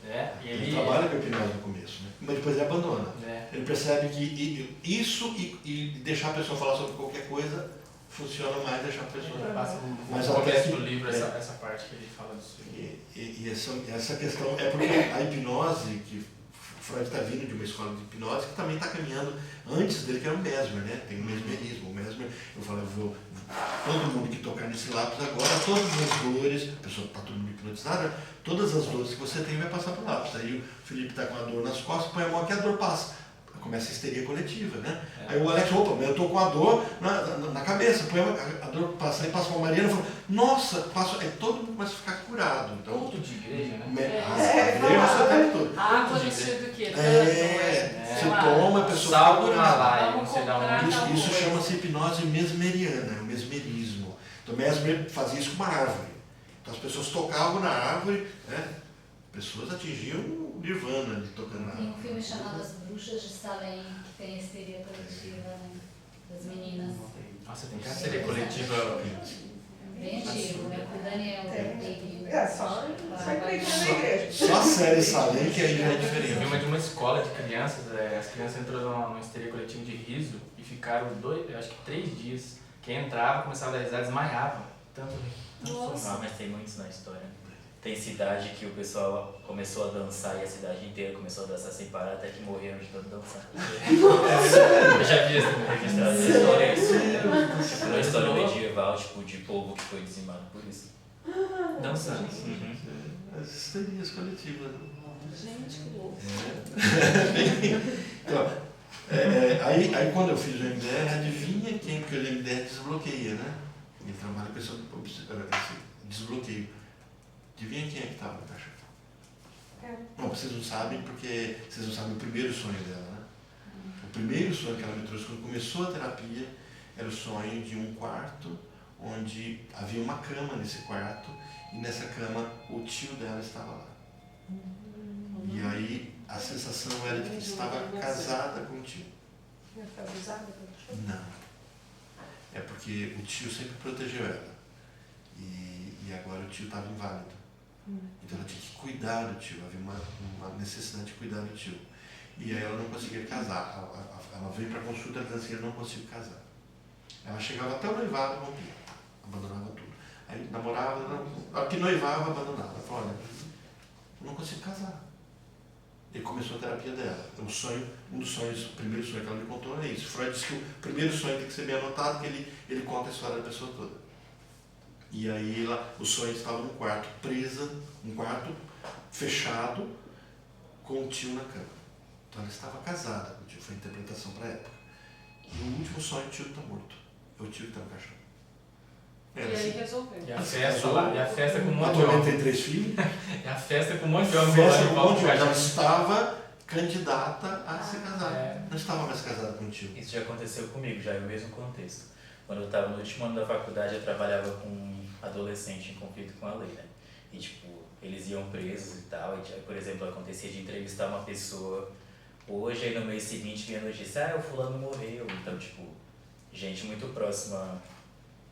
Ele trabalha com hipnose no começo, né? Mas depois ele abandona. Ele percebe que isso e deixar a pessoa falar sobre qualquer coisa funciona mais, deixar a pessoa. Mas no começo do livro, essa parte que ele fala disso. E essa questão é porque a hipnose, que Freud está vindo de uma escola de hipnose que também está caminhando antes dele, que era o Mesmer, né? Tem o mesmerismo. O Mesmer, eu falo, todo mundo que tocar nesse lápis agora, todas as dores, a pessoa está todo mundo hipnotizada, todas as dores que você tem vai passar para o lápis. Aí o Felipe está com a dor nas costas, põe a mão aqui, a dor passa. Começa a histeria coletiva, né? Aí o Alex, opa, eu tô com a dor na cabeça, põe a dor passa, aí passa uma Mariana e fala, nossa, todo mundo começa a ficar curado. Então, culto de igreja, né? Igreja o tempo todo. Conhecido do quê? Você toma, a pessoa Sal fica do curada. Himalaia, não Vamos sei da comprar onde. tal Isso coisa. chama-se hipnose mesmeriana, é o mesmerismo. Então Mesmer fazia isso com uma árvore. Então as pessoas tocavam na árvore, né? Pessoas atingiam o nirvana ali tocando na Tem um árvore. filme chamado As Bruxas de Salem, que tem a histeria coletiva, né? Das meninas. Nossa, tem que a série coletiva. Bem antigo, né? Com o Daniel Day. É, só igreja na igreja. Só a série Salem que aí já é Eu vi diferente. uma de uma escola de crianças, as crianças entraram numa histeria coletiva de riso e ficaram acho que 3 dias. Quem entrava começava a dar risada, desmaiava. Tanto Nossa. Ah, mas tem muitos na história. Tem cidade que o pessoal começou a dançar e a cidade inteira começou a dançar sem parar até que morreram de tanto dançar. Eu já vi isso registrado na história. Tipo, na história medieval, tipo, de povo que foi dizimado por isso. dançando. As histerias coletivas. Né? Gente, que louco. Então, aí quando eu fiz o MDR, adivinha quem que o MDR desbloqueia, né? Ele trabalha com esse desbloqueio. Adivinha quem é que estava no caixão? Bom, vocês não sabem porque vocês não sabem o primeiro sonho dela, né? O primeiro sonho que ela me trouxe quando começou a terapia era o sonho de um quarto onde havia uma cama nesse quarto e nessa cama o tio dela estava lá. E aí a sensação era de que estava casada com o tio. Foi abusada pelo tio? Não. É porque o tio sempre protegeu ela. E agora o tio estava inválido. Então ela tinha que cuidar do tio. Havia uma necessidade de cuidar do tio. E aí ela não conseguia casar. Ela veio para a consulta dizendo assim, eu não consigo casar. Ela chegava até o noivado e rompia. Abandonava tudo. Aí namorava, a que noivava, abandonava. Ela falou, olha, eu não consigo casar. E começou a terapia dela. Um dos sonhos, o primeiro sonho que ela me contou é isso. Freud disse que o primeiro sonho tem que ser bem anotado, que ele conta a história da pessoa toda. E aí o sonho estava num quarto presa, um quarto fechado, com o tio na cama. Então ela estava casada com o tio, foi a interpretação para a época. E no último sonho o tio está morto. É o tio que está no caixão. E aí resolveu. E a festa lá, e a festa com um monte de Atualmente homem. tem 3 filhos. E a festa com um monte de A homem festa bolando com em um monte de volta homem. do Ela caixão. estava candidata a se casar. É. Não estava mais casada com o tio. Isso já aconteceu comigo, já é o mesmo contexto. Quando eu estava no último ano da faculdade, eu trabalhava com um adolescente em conflito com a lei, né? E, tipo, eles iam presos e tal. E, por exemplo, acontecia de entrevistar uma pessoa hoje, aí no mês seguinte vinha a notícia, o fulano morreu. Então, tipo, gente muito próxima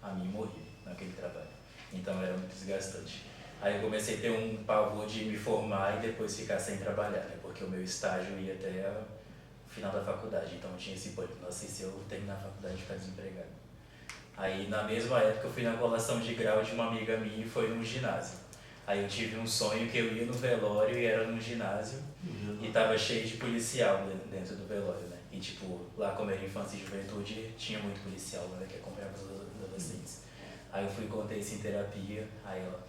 a mim morreu naquele trabalho. Então, era muito desgastante. Aí eu comecei a ter um pavor de me formar e depois ficar sem trabalhar, né? Porque o meu estágio ia até o final da faculdade. Então, eu tinha esse pânico, nossa, e se eu terminar a faculdade e ficar desempregado? Aí, na mesma época, eu fui na colação de grau de uma amiga minha e foi num ginásio. Aí eu tive um sonho que eu ia no velório e era num ginásio e tava cheio de policial dentro do velório, né? E, tipo, lá como era infância e juventude, tinha muito policial, né? Que acompanhava os adolescentes. Aí eu fui e contei isso em terapia, aí ela,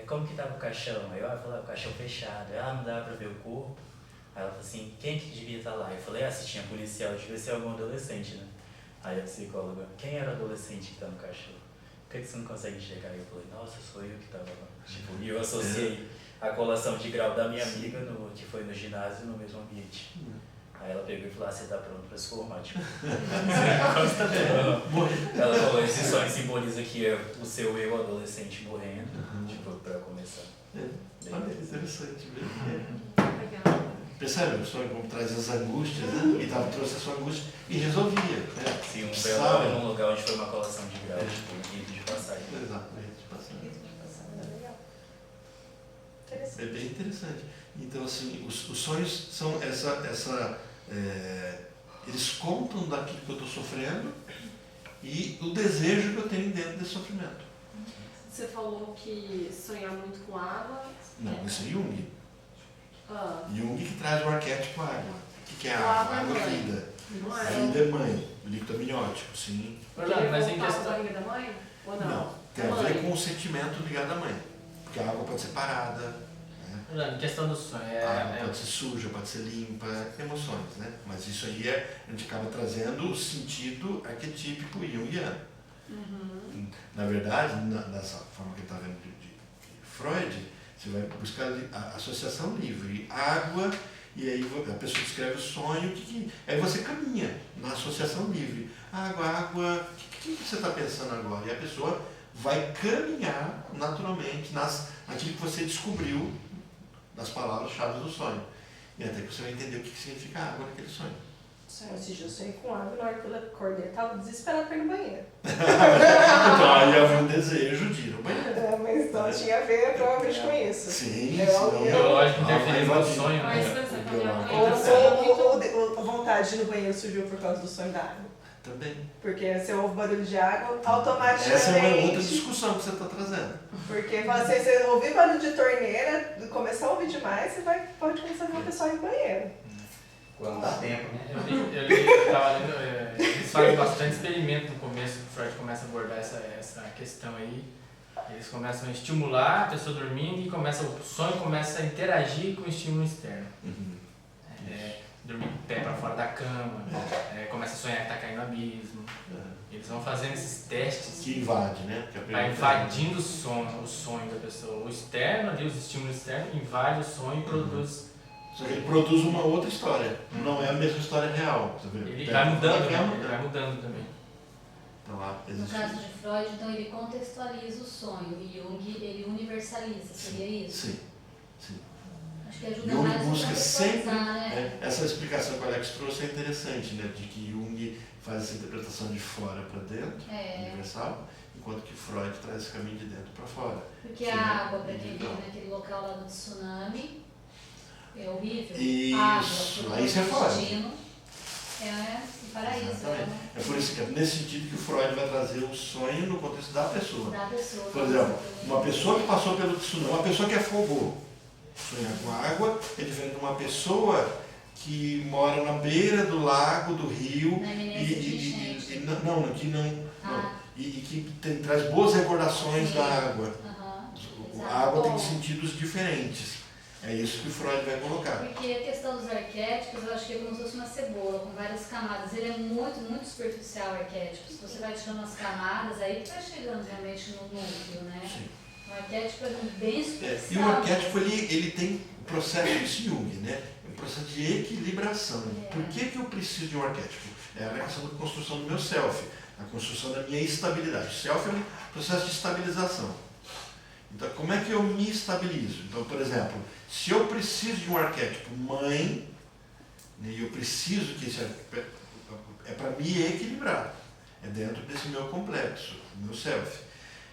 como que tava o caixão? Aí eu falei, o caixão fechado. Ela não dava pra ver o corpo. Aí ela falou assim, quem que devia estar lá? Eu falei, se tinha policial, devia ser algum adolescente, né? Aí a psicóloga, quem era o adolescente que tá no caixão? Por que você não consegue enxergar? Eu falei, nossa, sou eu que tava lá. Tipo, e eu associei a colação de grau da minha amiga, que foi no ginásio, no mesmo ambiente. Aí ela pegou e falou, você tá pronto pra se formar, tipo. Ela falou, esse sonho simboliza que é o seu eu adolescente morrendo, tipo, pra começar. Olha, interessante mesmo. Legal. Percebe? O sonho como traz as angústias, né? E trouxe a sua angústia e resolvia. Né? Sim, um velório num lugar onde foi uma colação de grau, tipo, um rito de passagem. Exatamente, passando. Interessante. É bem interessante. Então, assim, os sonhos são eles contam daquilo que eu estou sofrendo e o desejo que eu tenho dentro desse sofrimento. Você falou que sonhar muito com água. Não, isso é Jung. Ah, Jung que traz o arquétipo água. O que é O água? água é Água é mãe. vida. não A é? vida é mãe, o líquido amniótico, sim. Orlando, mas em Voltar pra questão. barriga da mãe? Ou não? Não, tem a ver com o sentimento ligado à mãe. Porque a água pode ser parada, né? Orlando, em questão do sonho, A água pode ser suja, pode ser limpa, emoções, né? Mas isso aí a gente acaba trazendo o sentido arquetípico junguiano. Na verdade, nessa forma que ele está vendo de Freud, você vai buscar a associação livre. Água E aí a pessoa descreve o sonho, aí você caminha na associação livre. Água, o que você está pensando agora? E a pessoa vai caminhar naturalmente naquilo que você descobriu nas palavras-chave do sonho. E até que você vai entender o que significa água naquele sonho. Esse dia eu sonhei com água, na hora que eu acordei, eu tava desesperada pra ir no banheiro. Então aí havia um desejo de ir no banheiro. Mas então tinha a ver provavelmente com isso. Sim, Eu- O biológico interferindo no sonho, Mas, né? por exemplo, a minha mãe Ou a vontade de ir no banheiro surgiu por causa do sonho da água. Também. Porque você ouve barulho de água, automaticamente. Essa é uma outra discussão que você está trazendo. Porque se você ouvir barulho de torneira, começar a ouvir demais, você pode começar a ver uma pessoa ir no banheiro. Quando dá tempo, né? Eu tava lendo, eles fazem bastante experimento no começo, que o Freud começa a abordar essa questão aí. Eles começam a estimular a pessoa dormindo e o sonho começa a interagir com o estímulo externo. Dormir com o pé para fora da cama, começa a sonhar que está caindo no abismo. Eles vão fazendo esses testes. Que invade, né? Vai invadindo o sonho da pessoa. O externo, ali, os estímulos externos, invade o sonho e produz. Só que ele produz uma outra história. Não é a mesma história real. Você vê? Ele vai mudando, né? Ele vai mudando também. Então, lá, No caso de Freud, então ele contextualiza o sonho e Jung ele universaliza, seria isso? Sim, sim. Acho que ajuda Jung mais a busca sempre. contextualizar, né? Essa explicação que o Alex trouxe é interessante, né? De que Jung faz essa interpretação de fora para dentro, universal, enquanto que Freud traz esse caminho de dentro para fora. Porque Sim, a água, para quem então. vive naquele local lá do tsunami, é horrível. Isso, Água, aí isso é fora. destino, é um paraíso. Exatamente. É por isso que é nesse sentido que o Freud vai trazer o sonho no contexto da pessoa. Da pessoa. Por exemplo, uma pessoa que passou pelo tsunami, uma pessoa que afogou, sonhar com água é diferente de uma pessoa que mora na beira do lago, do rio, Na iminência de enchente. e que traz boas recordações da água. Exato. A água tem sentidos diferentes. É isso que o Freud vai colocar. Porque a questão dos arquétipos, eu acho que é como se fosse uma cebola, com várias camadas. Ele é muito, muito superficial, o arquétipo. Se você vai tirando as camadas, aí que vai chegando realmente no núcleo, né? Sim. O arquétipo é bem superficial. E o arquétipo ele tem o processo de Jung, né? É um processo de equilibração. Por que eu preciso de um arquétipo? É a questão da construção do meu self, a construção da minha estabilidade. O self é um processo de estabilização. Então, como é que eu me estabilizo? Então, por exemplo, se eu preciso de um arquétipo mãe, né, e eu preciso que esse é para me equilibrar, é dentro desse meu complexo, do meu self.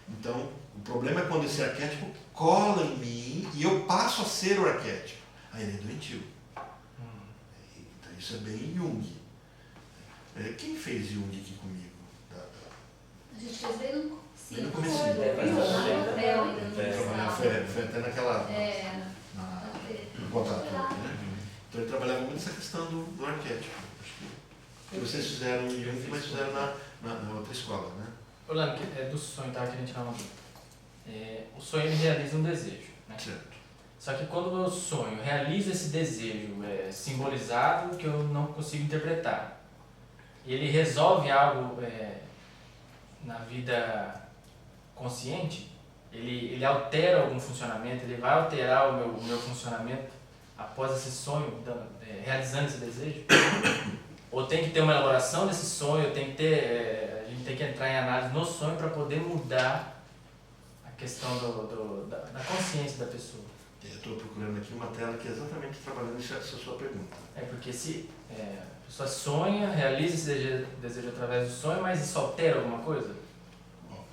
Então, o problema é quando esse arquétipo cola em mim e eu passo a ser o arquétipo. Aí ele é doentio. Então, isso é bem Jung. Quem fez Jung aqui comigo? A gente fez bem no Bem no comecinho. Foi até naquela... no contato, né? Então ele trabalhava muito essa questão do arquétipo. Acho que vocês fizeram em Jung, mas fizeram na outra escola, né? Orlando, do sonho, tá? Que a gente não... o sonho ele realiza um desejo, né? Certo. Só que quando o meu sonho realiza esse desejo simbolizado que eu não consigo interpretar, e ele resolve algo na vida consciente, ele altera algum funcionamento, ele vai alterar o meu funcionamento após esse sonho, realizando esse desejo, ou tem que ter uma elaboração desse sonho, a gente tem que entrar em análise no sonho para poder mudar a questão da consciência da pessoa. Eu estou procurando aqui uma tela que é exatamente trabalhando essa sua pergunta. Porque se a pessoa sonha, realiza esse desejo através do sonho, mas isso altera alguma coisa? Bom,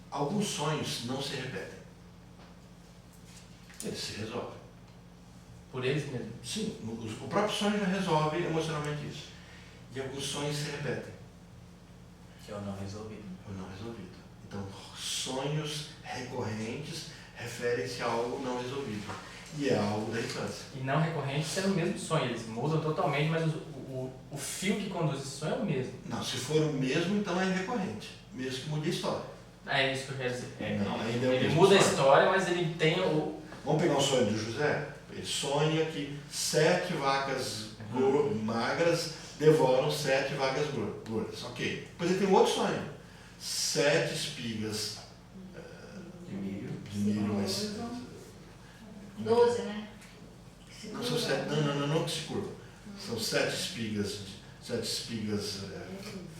alguns sonhos não se repetem. Eles se resolvem. Por eles mesmo? Sim, o próprio sonho já resolve emocionalmente isso. E alguns sonhos se repetem. Que é o não resolvido. O não resolvido. Então, sonhos recorrentes referem-se a algo não resolvido. E é algo da infância. E não recorrente sendo o mesmo sonho, eles mudam totalmente, mas o fio que conduz esse sonho é o mesmo. Não, se for o mesmo, então é recorrente. Mesmo que mude a história. É isso que eu quero dizer. Não, ainda é o ele mesmo muda a sonho. história, mas ele tem o... Vamos pegar um sonho do José? Ele sonha que 7 vacas magras devoram 7 vacas gordas. Ok. Depois ele tem um outro sonho. 7 espigas De milho. de milho, mas 12, né? Não são 7, não que se curvam. São 7 espigas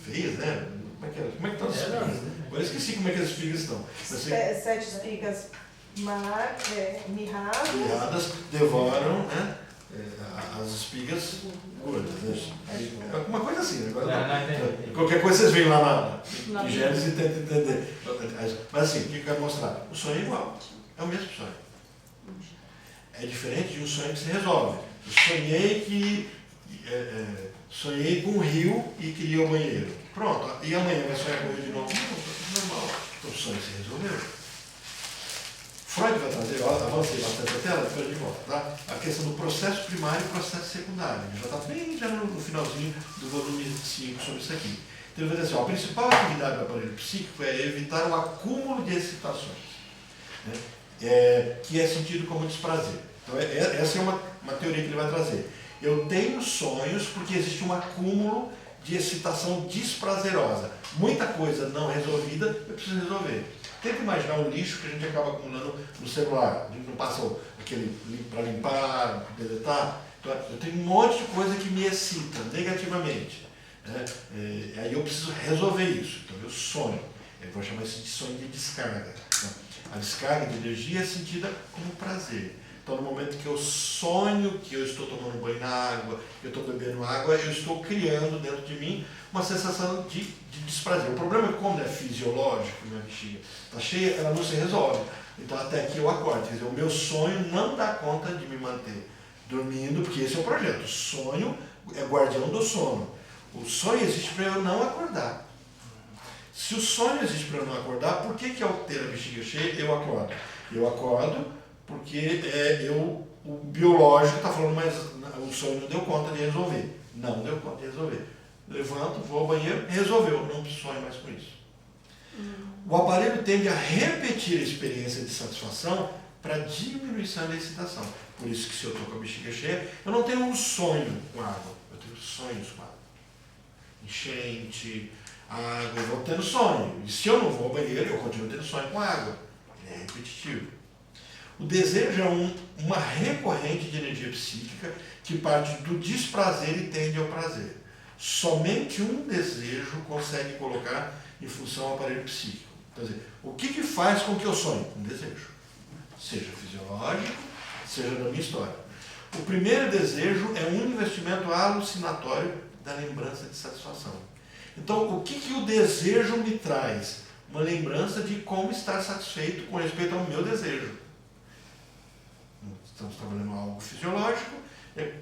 feias, né? Como é que estão as espigas? Agora eu esqueci como é que as espigas estão. Mas, 7 espigas mirradas devoram, né, as espigas gordas. Né? Uma coisa assim, né? Agora, qualquer coisa vocês veem lá em Gênesis e tentam entender. Mas assim, o que eu quero mostrar? O sonho é igual, é o mesmo sonho. É diferente de um sonho que se resolve. Eu sonhei com um rio e queria o banheiro. Pronto, e amanhã vai sonhar com o rio de novo? Não, normal. Então o sonho se resolveu. Freud vai trazer, eu avancei bastante a tela, depois de volta, tá? A questão do processo primário e processo secundário. Já está bem já no finalzinho do volume 5 sobre isso aqui. Então ele vai dizer assim, a principal atividade do aparelho psíquico é evitar o acúmulo de excitações, né? Que é sentido como desprazer. Então essa é uma teoria que ele vai trazer. Eu tenho sonhos porque existe um acúmulo de excitação desprazerosa. Muita coisa não resolvida, eu preciso resolver. Tenta imaginar o lixo que a gente acaba acumulando no celular. A gente não passa aquele para limpar, deletar. Então, eu tenho um monte de coisa que me excita negativamente. Né? Aí eu preciso resolver isso. Então eu sonho. Eu vou chamar isso de sonho de descarga. Né? A descarga de energia é sentida como prazer. Então, no momento que eu sonho que eu estou tomando banho na água, que eu estou bebendo água, eu estou criando dentro de mim uma sensação de desprazer. O problema é que, quando é fisiológico, minha bexiga está cheia, ela não se resolve. Então, até que eu acordo. Quer dizer, o meu sonho não dá conta de me manter dormindo, porque esse é o projeto. O sonho é guardião do sono. O sonho existe para eu não acordar. Se o sonho existe para eu não acordar, por que ao ter a bexiga cheia eu acordo? Eu acordo porque o biológico está falando, mas o sonho não deu conta de resolver. Não deu conta de resolver. Levanto, vou ao banheiro, resolveu, não sonho mais com isso. O aparelho tende a repetir a experiência de satisfação para diminuição da excitação. Por isso que, se eu estou com a bexiga cheia, eu não tenho um sonho com água, eu tenho sonhos com água. Enchente, água, eu vou tendo sonho. E se eu não vou ao banheiro, eu continuo tendo sonho com água. É repetitivo. O desejo é uma recorrente de energia psíquica que parte do desprazer e tende ao prazer. Somente um desejo consegue colocar em função o aparelho psíquico. Quer dizer, o que faz com que eu sonhe? Um desejo. Seja fisiológico, seja da minha história. O primeiro desejo é um investimento alucinatório da lembrança de satisfação. Então, o que o desejo me traz? Uma lembrança de como estar satisfeito com respeito ao meu desejo. Estamos trabalhando algo fisiológico,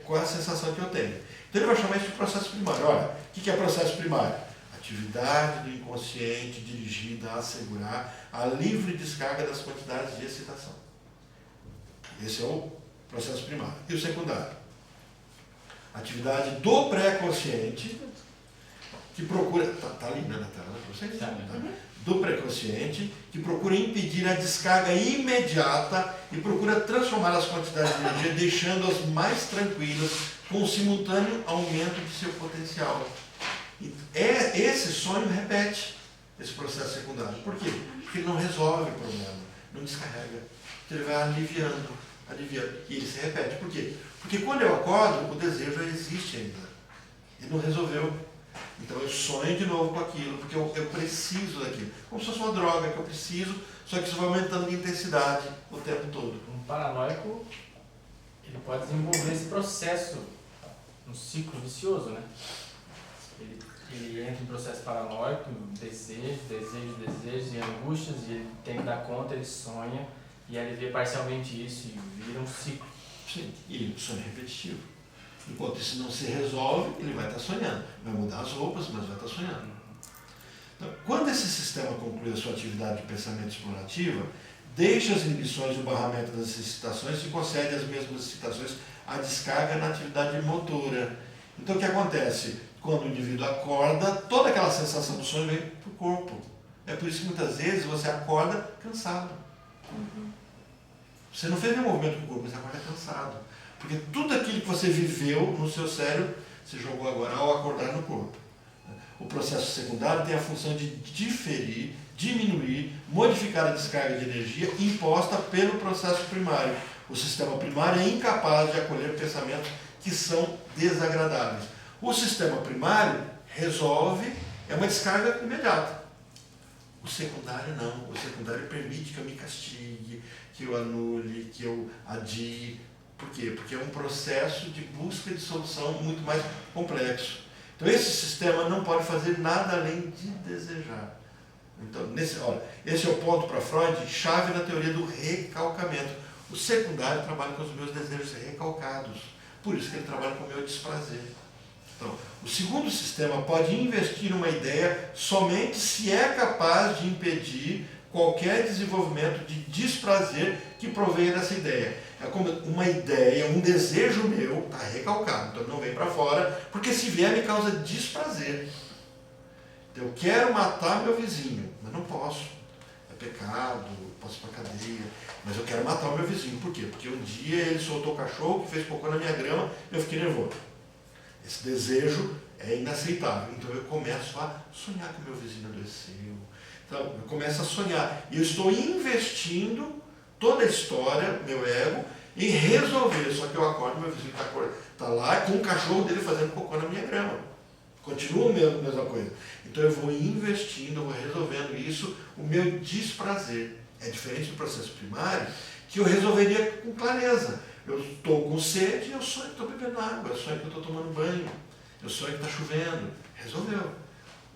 qual é a sensação que eu tenho? Então ele vai chamar isso de processo primário. Olha, o que é processo primário? Atividade do inconsciente dirigida a assegurar a livre descarga das quantidades de excitação. Esse é o processo primário. E o secundário? Atividade do pré-consciente que procura... Está ali, né, na tela, para vocês? Tá. Do pré-consciente, que procura impedir a descarga imediata e procura transformar as quantidades de energia, deixando-as mais tranquilas, com um simultâneo aumento de seu potencial. E esse sonho repete esse processo secundário. Por quê? Porque ele não resolve o problema, não descarrega. Ele vai aliviando. E ele se repete. Por quê? Porque quando eu acordo, o desejo existe ainda. Ele não resolveu. Então eu sonho de novo com aquilo, porque eu preciso daquilo. Como se fosse uma droga que eu preciso, só que isso vai aumentando de intensidade o tempo todo. Um paranoico, ele pode desenvolver esse processo, um ciclo vicioso, né? Ele entra em processo paranoico, desejos e angústias, e ele tem que dar conta, ele sonha, e aí ele vê parcialmente isso e vira um ciclo. Sim, e o sonho é repetitivo. Enquanto isso não se resolve, ele vai estar sonhando. Vai mudar as roupas, mas vai estar sonhando. Então, quando esse sistema conclui a sua atividade de pensamento explorativa, deixa as inibições e o barramento das excitações e concede as mesmas excitações à descarga na atividade motora. Então, o que acontece? Quando o indivíduo acorda, toda aquela sensação do sonho vem para o corpo. É por isso que muitas vezes você acorda cansado. Você não fez nenhum movimento com o corpo, você acorda cansado. Porque tudo aquilo que você viveu no seu cérebro, você jogou agora ao acordar no corpo. O processo secundário tem a função de diferir, diminuir, modificar a descarga de energia imposta pelo processo primário. O sistema primário é incapaz de acolher pensamentos que são desagradáveis. O sistema primário resolve, é uma descarga imediata. O secundário não. O secundário permite que eu me castigue, que eu anule, que eu adie. Por quê? Porque é um processo de busca de solução muito mais complexo. Então esse sistema não pode fazer nada além de desejar. Então, esse é o ponto para Freud, chave na teoria do recalcamento. O secundário trabalha com os meus desejos recalcados. Por isso que ele trabalha com o meu desprazer. Então, o segundo sistema pode investir numa ideia somente se é capaz de impedir qualquer desenvolvimento de desprazer que provenha dessa ideia. É como uma ideia, um desejo meu está recalcado, então não vem para fora, porque se vier me causa desprazer. Eu quero matar meu vizinho, mas não posso. É pecado, posso ir para cadeia, mas eu quero matar o meu vizinho. Por quê? Porque um dia ele soltou o cachorro que fez cocô na minha grama e eu fiquei nervoso. Esse desejo é inaceitável. Então eu começo a sonhar que o meu vizinho adoeceu. Então eu começo a sonhar. E eu estou investindo toda a história, meu ego, em resolver. Só que eu acordo, meu vizinho está lá com o cachorro dele fazendo cocô na minha grama. Continua a mesma coisa. Então eu vou investindo, eu vou resolvendo isso, o meu desprazer. É diferente do processo primário, que eu resolveria com clareza. Eu estou com sede, eu sonho que estou bebendo água, eu sonho que eu estou tomando banho, eu sonho que está chovendo. Resolveu.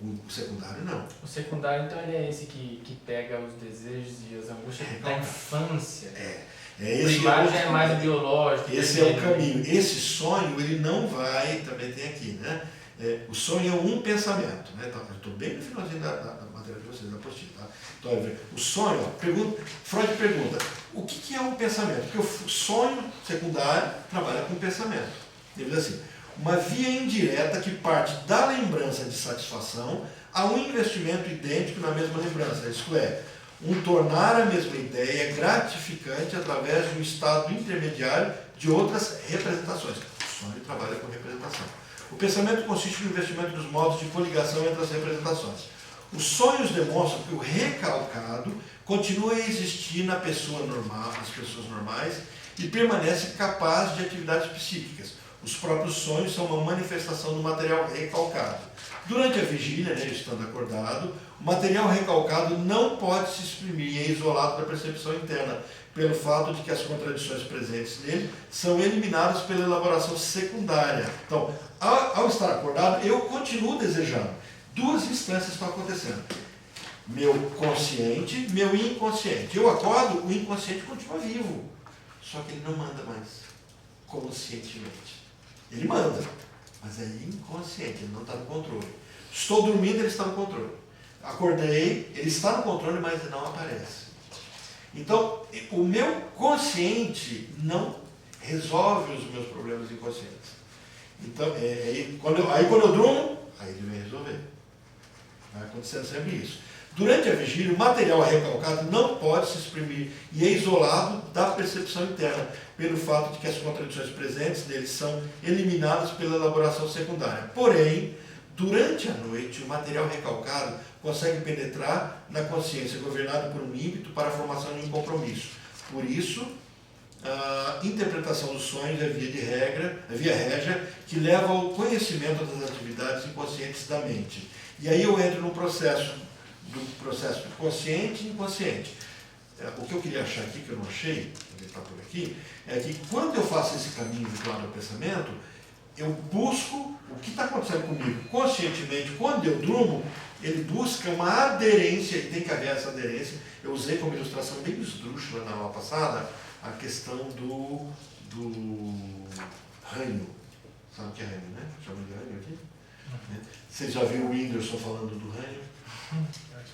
O secundário não. O secundário, então, ele é esse que pega os desejos e as angústias da infância. O primário já é mais biológico. Esse é o caminho. Esse sonho, ele não vai, também tem aqui, né? O sonho é um pensamento, né? Então, eu estou bem no finalzinho da matéria de vocês, da apostila, tá? Então, o sonho, Freud pergunta, o que é um pensamento? Porque o sonho secundário trabalha com pensamento. Ele diz assim, uma via indireta que parte da lembrança de satisfação a um investimento idêntico na mesma lembrança, isto é, um tornar a mesma ideia gratificante através de um estado intermediário de outras representações. O sonho trabalha com representação. O pensamento consiste no investimento dos modos de coligação entre as representações. Os sonhos demonstram que o recalcado continua a existir na pessoa normal, nas pessoas normais e permanece capaz de atividades psíquicas. Os próprios sonhos são uma manifestação do material recalcado. Durante a vigília, né, estando acordado, o material recalcado não pode se exprimir, é isolado da percepção interna, pelo fato de que as contradições presentes nele são eliminadas pela elaboração secundária. Então, ao estar acordado, eu continuo desejando. Duas instâncias estão acontecendo. Meu consciente, meu inconsciente. Eu acordo, o inconsciente continua vivo. Só que ele não manda mais conscientemente. Ele manda, mas é inconsciente, ele não está no controle. Estou dormindo, ele está no controle. Acordei, ele está no controle, mas não aparece. Então, o meu consciente não resolve os meus problemas inconscientes. Então, quando eu durmo, aí ele vem resolver. Vai acontecendo sempre isso. Durante a vigília, o material recalcado não pode se exprimir e é isolado da percepção interna, pelo fato de que as contradições presentes nele são eliminadas pela elaboração secundária. Porém, durante a noite, o material recalcado consegue penetrar na consciência, governado por um ímpeto para a formação de um compromisso. Por isso, a interpretação dos sonhos é via régia, que leva ao conhecimento das atividades inconscientes da mente. E aí eu entro no processo consciente e inconsciente. O que eu queria achar aqui, que eu não achei, também está por aqui, é que quando eu faço esse caminho vinculado ao pensamento, eu busco o que está acontecendo comigo conscientemente. Quando eu durmo, ele busca uma aderência, e tem que haver essa aderência. Eu usei como ilustração bem esdrúxula na aula passada a questão do ranho. Sabe o que é ranho, né? Chama de ranho aqui? Vocês já viram o Whindersson falando do ranho?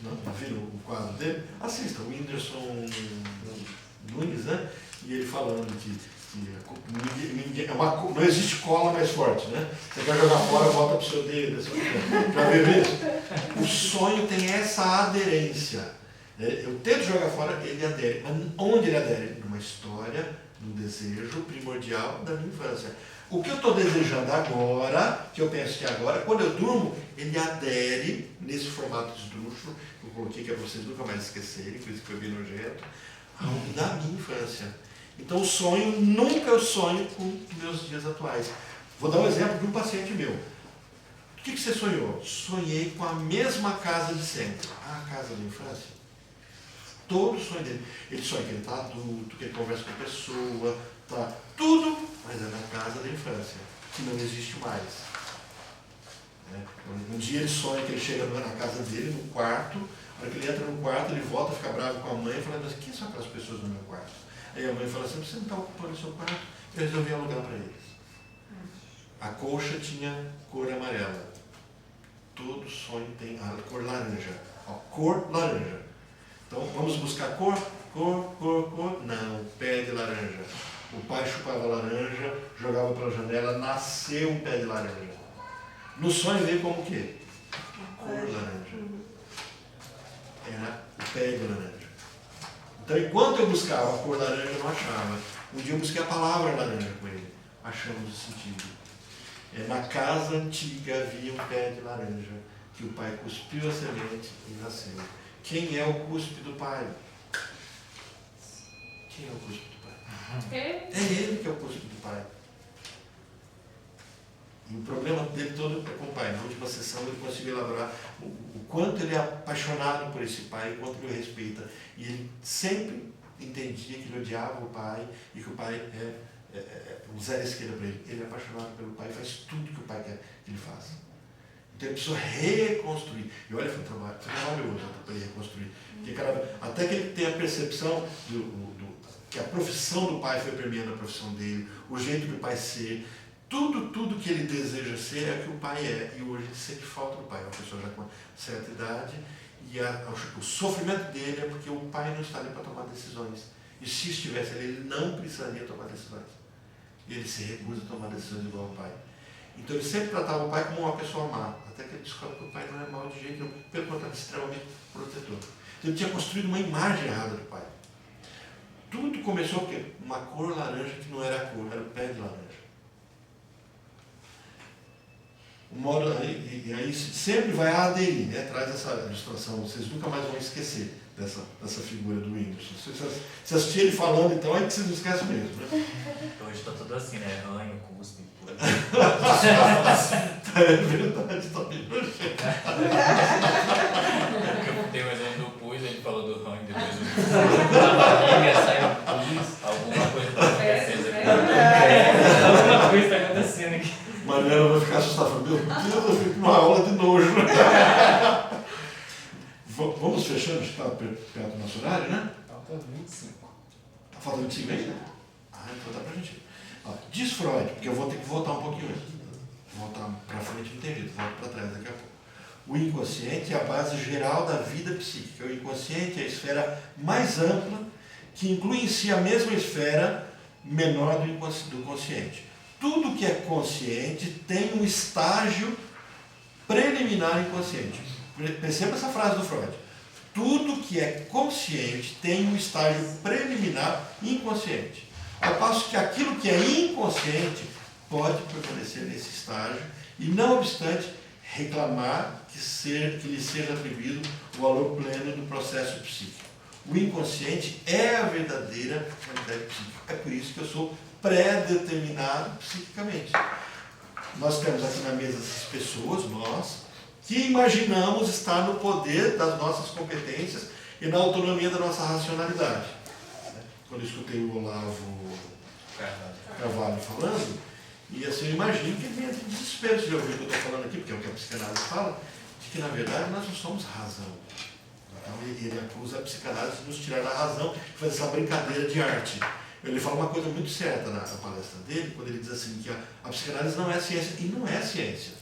Não viram o quadro dele? Assista, o Whindersson Nunes, né? E ele falando que não existe cola mais forte, né? Você quer jogar fora, volta para o seu dedo. Já viu isso? O sonho tem essa aderência. Eu tento jogar fora, ele adere. Mas onde ele adere? Numa história, num desejo primordial da minha infância. O que eu estou desejando agora, que eu penso que agora, quando eu durmo, ele adere nesse formato esdrúxulo, que eu coloquei que é para vocês nunca mais esquecerem, por isso que foi bem nojento, da minha infância. Então o sonho nunca eu sonho com meus dias atuais. Vou dar um exemplo de um paciente meu. O que você sonhou? Sonhei com a mesma casa de sempre. A casa da infância. Todo o sonho dele. Ele sonha que ele está adulto, que ele conversa com a pessoa, tá tudo, mas é na casa da infância, que não existe mais. Um dia ele sonha que ele chega na casa dele, no quarto, na hora que ele entra no quarto, ele volta, fica bravo com a mãe e fala, mas quem são aquelas pessoas no meu quarto? Aí a mãe fala assim, você não está ocupando o seu quarto? Eu resolvi alugar para eles. A colcha tinha cor amarela. Todo sonho tem a cor laranja. Ó, cor laranja. Então vamos buscar cor? Cor. Não, pé de laranja. O pai chupava laranja, jogava pela janela, nasceu um pé de laranja. No sonho veio como o quê? Cor laranja. Era o pé de laranja. Então, enquanto eu buscava a cor laranja, eu não achava. Um dia eu busquei a palavra laranja com ele. Achamos o sentido. Na casa antiga havia um pé de laranja, que o pai cuspiu a semente e nasceu. Quem é o cuspe do pai? Quem é o cuspe do pai? É ele que é o cuspe do pai. E o problema dele todo é com o pai. Na última sessão ele conseguiu elaborar o quanto ele é apaixonado por esse pai, o quanto ele o respeita. E ele sempre entendia que ele odiava o pai e que o pai um zero à esquerda para ele. Ele é apaixonado pelo pai e faz tudo que o pai quer que ele faça. Então ele precisou reconstruir. E olha, foi um trabalho maravilhoso para ele reconstruir. Porque, até que ele tenha a percepção que a profissão do pai foi permeando a profissão dele, o jeito do pai ser, tudo que ele deseja ser é o que o pai é. E hoje ele sente falta do pai. Uma pessoa já com certa idade e o sofrimento dele é porque o pai não está ali para tomar decisões. E se estivesse ali, ele não precisaria tomar decisões. E ele se recusa a tomar decisões igual ao pai. Então ele sempre tratava o pai como uma pessoa má, até que ele descobre que o pai não é mau de jeito nenhum, pelo contrário, extremamente protetor. Então ele tinha construído uma imagem errada do pai. Tudo começou porque uma cor laranja que não era a cor, era o pé de laranja. E aí sempre vai aderir, né? Traz essa ilustração, vocês nunca mais vão esquecer dessa figura do Whindersson. Se assistir ele falando, então, aí que vocês não esquecem mesmo, né? Hoje está tudo assim, né? Ranho, cuspe, tudo. É verdade, tá bem nojento. Eu dei um exemplo do pus, ele falou do ranho, depois do pus. Da barriga saiu pus. Alguma coisa está acontecendo aqui. Alguma coisa está acontecendo aqui. Mariana vai ficar assustada, meu Deus, eu fico numa aula de nojo. Vamos fechando, está perto do nosso horário, né? Falta 25. Falta 25 ainda? Então dá pra gente. Diz Freud, porque eu vou ter que voltar um pouquinho antes. Voltar para frente não tem jeito, volto para trás daqui a pouco. O inconsciente é a base geral da vida psíquica. O inconsciente é a esfera mais ampla, que inclui em si a mesma esfera menor do consciente. Tudo que é consciente tem um estágio preliminar inconsciente. Perceba essa frase do Freud. Tudo que é consciente tem um estágio preliminar inconsciente. Ao passo que aquilo que é inconsciente pode permanecer nesse estágio e, não obstante, reclamar que lhe seja atribuído o valor pleno do processo psíquico. O inconsciente é a verdadeira realidade psíquica. É por isso que eu sou pré-determinado psiquicamente. Nós temos aqui na mesa essas pessoas, nós, que imaginamos estar no poder das nossas competências e na autonomia da nossa racionalidade. Quando eu escutei o Olavo Carvalho falando, e assim eu imagino que ele entra em desespero de ouvir o que eu estou falando aqui, porque é o que a psicanálise fala, de que na verdade nós não somos razão. Então ele acusa a psicanálise de nos tirar da razão e fazer essa brincadeira de arte. Ele fala uma coisa muito certa na palestra dele, quando ele diz assim que a psicanálise não é ciência, e não é ciência.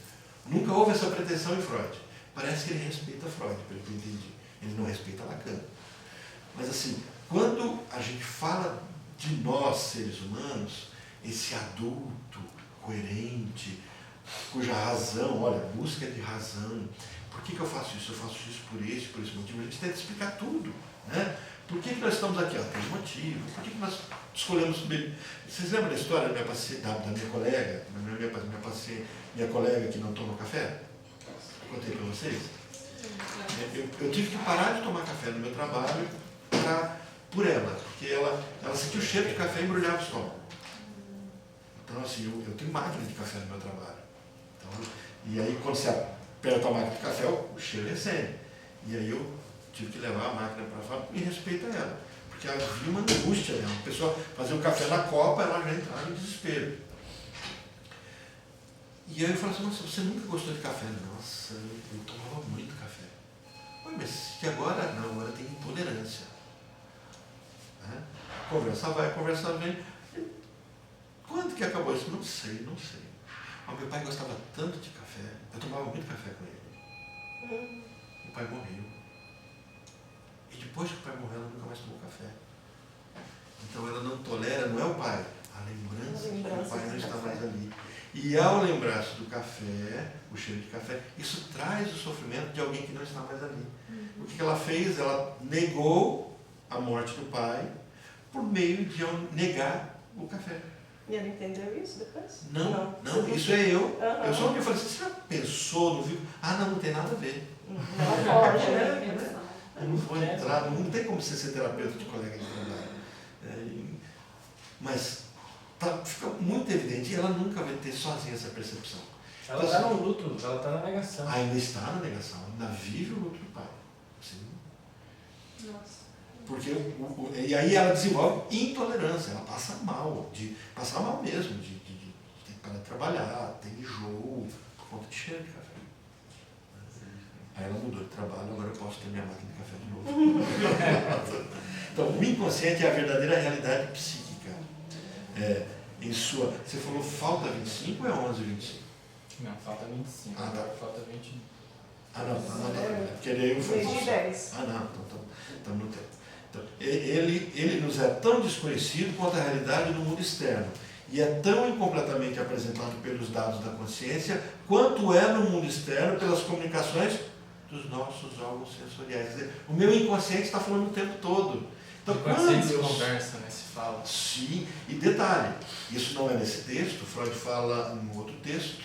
Nunca houve essa pretensão em Freud. Parece que ele respeita Freud, pelo que eu entendi. Ele não respeita Lacan. Mas assim, quando a gente fala de nós, seres humanos, esse adulto coerente, cuja razão, olha, busca de razão. Por que eu faço isso? Eu faço isso por esse motivo. A gente tenta explicar tudo, né? Por que nós estamos aqui? Tem motivo. Por que nós escolhemos... Vocês lembram da história da minha colega, minha colega que não toma café? Eu contei para vocês? Eu tive que parar de tomar café no meu trabalho para por ela, porque ela sentia o cheiro de café e embrulhava o estômago. Então, assim, eu tenho máquina de café no meu trabalho. Então, e aí, quando você aperta a máquina de café, o cheiro recende. E aí eu tive que levar a máquina para fora e respeito a ela. Porque havia uma angústia, né? Uma pessoa fazia um café na copa, ela já entrava em desespero. E aí eu falei assim, nossa, você nunca gostou de café? Nossa, eu tomava muito café. Ué, mas e agora? Não, agora tem intolerância. Né? Conversa vai, conversa vem. Quando que acabou isso? Não sei. Mas meu pai gostava tanto de café, eu tomava muito café com ele. Meu pai morreu. E depois que o pai morreu, ela nunca mais tomou café. Então ela não tolera, não é o pai, a lembrança de que o pai não está mais ali. E ao lembrar-se do café, o cheiro de café, isso traz o sofrimento de alguém que não está mais ali. O que ela fez? Ela negou a morte do pai por meio de negar o café. E ela entendeu isso depois? Não, isso é eu. Eu só eu falei assim, você já pensou, não viu? Não tem nada a ver. Ela foge, né? Eu não vou entrar, não tem como você ser terapeuta de colega de trabalho. Mas fica muito evidente, e ela nunca vai ter sozinha essa percepção. Ela está no luto, ela está na negação. Ainda está na negação, ainda vive o luto do pai. Sim. Nossa. Porque, e aí ela desenvolve intolerância, ela passa mal mesmo, de ter que parar de trabalhar, tem enjoo, por conta de cheiro de café. Aí ela mudou de trabalho, agora eu posso ter minha máquina de café de novo. Então, o inconsciente é a verdadeira realidade psíquica. Você falou falta 25 ou é 11h25? Não, falta 25, tá. falta 21. Não. Porque aí eu falei. 10. Não, então estamos no tempo. Então, ele nos é tão desconhecido quanto a realidade no mundo externo. E é tão incompletamente apresentado pelos dados da consciência, quanto é no mundo externo pelas comunicações dos nossos órgãos sensoriais. Quer dizer, o meu inconsciente está falando o tempo todo. Então, quando se conversa, né, se fala. Sim, e detalhe, isso não é nesse texto, Freud fala em outro texto,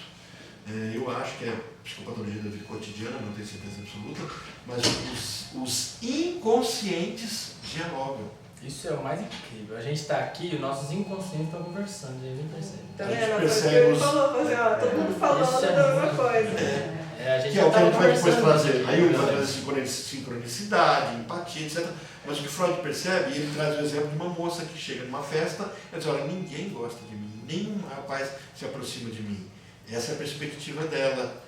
eu acho que é Psicopatologia da Vida Cotidiana, não tenho certeza absoluta, mas os inconscientes dialogam. Isso é o mais incrível. A gente está aqui e os nossos inconscientes estão conversando, a gente nem percebe. Tá A gente vendo? percebe Ele falou, todo mundo falando da mesma coisa. A gente que é o que a gente vai depois trazer. aqui, Aí vai trazer sincronicidade, empatia, etc. Mas o que Freud percebe, ele traz o exemplo de uma moça que chega numa festa e diz, olha, ninguém gosta de mim, nenhum rapaz se aproxima de mim. Essa é a perspectiva dela.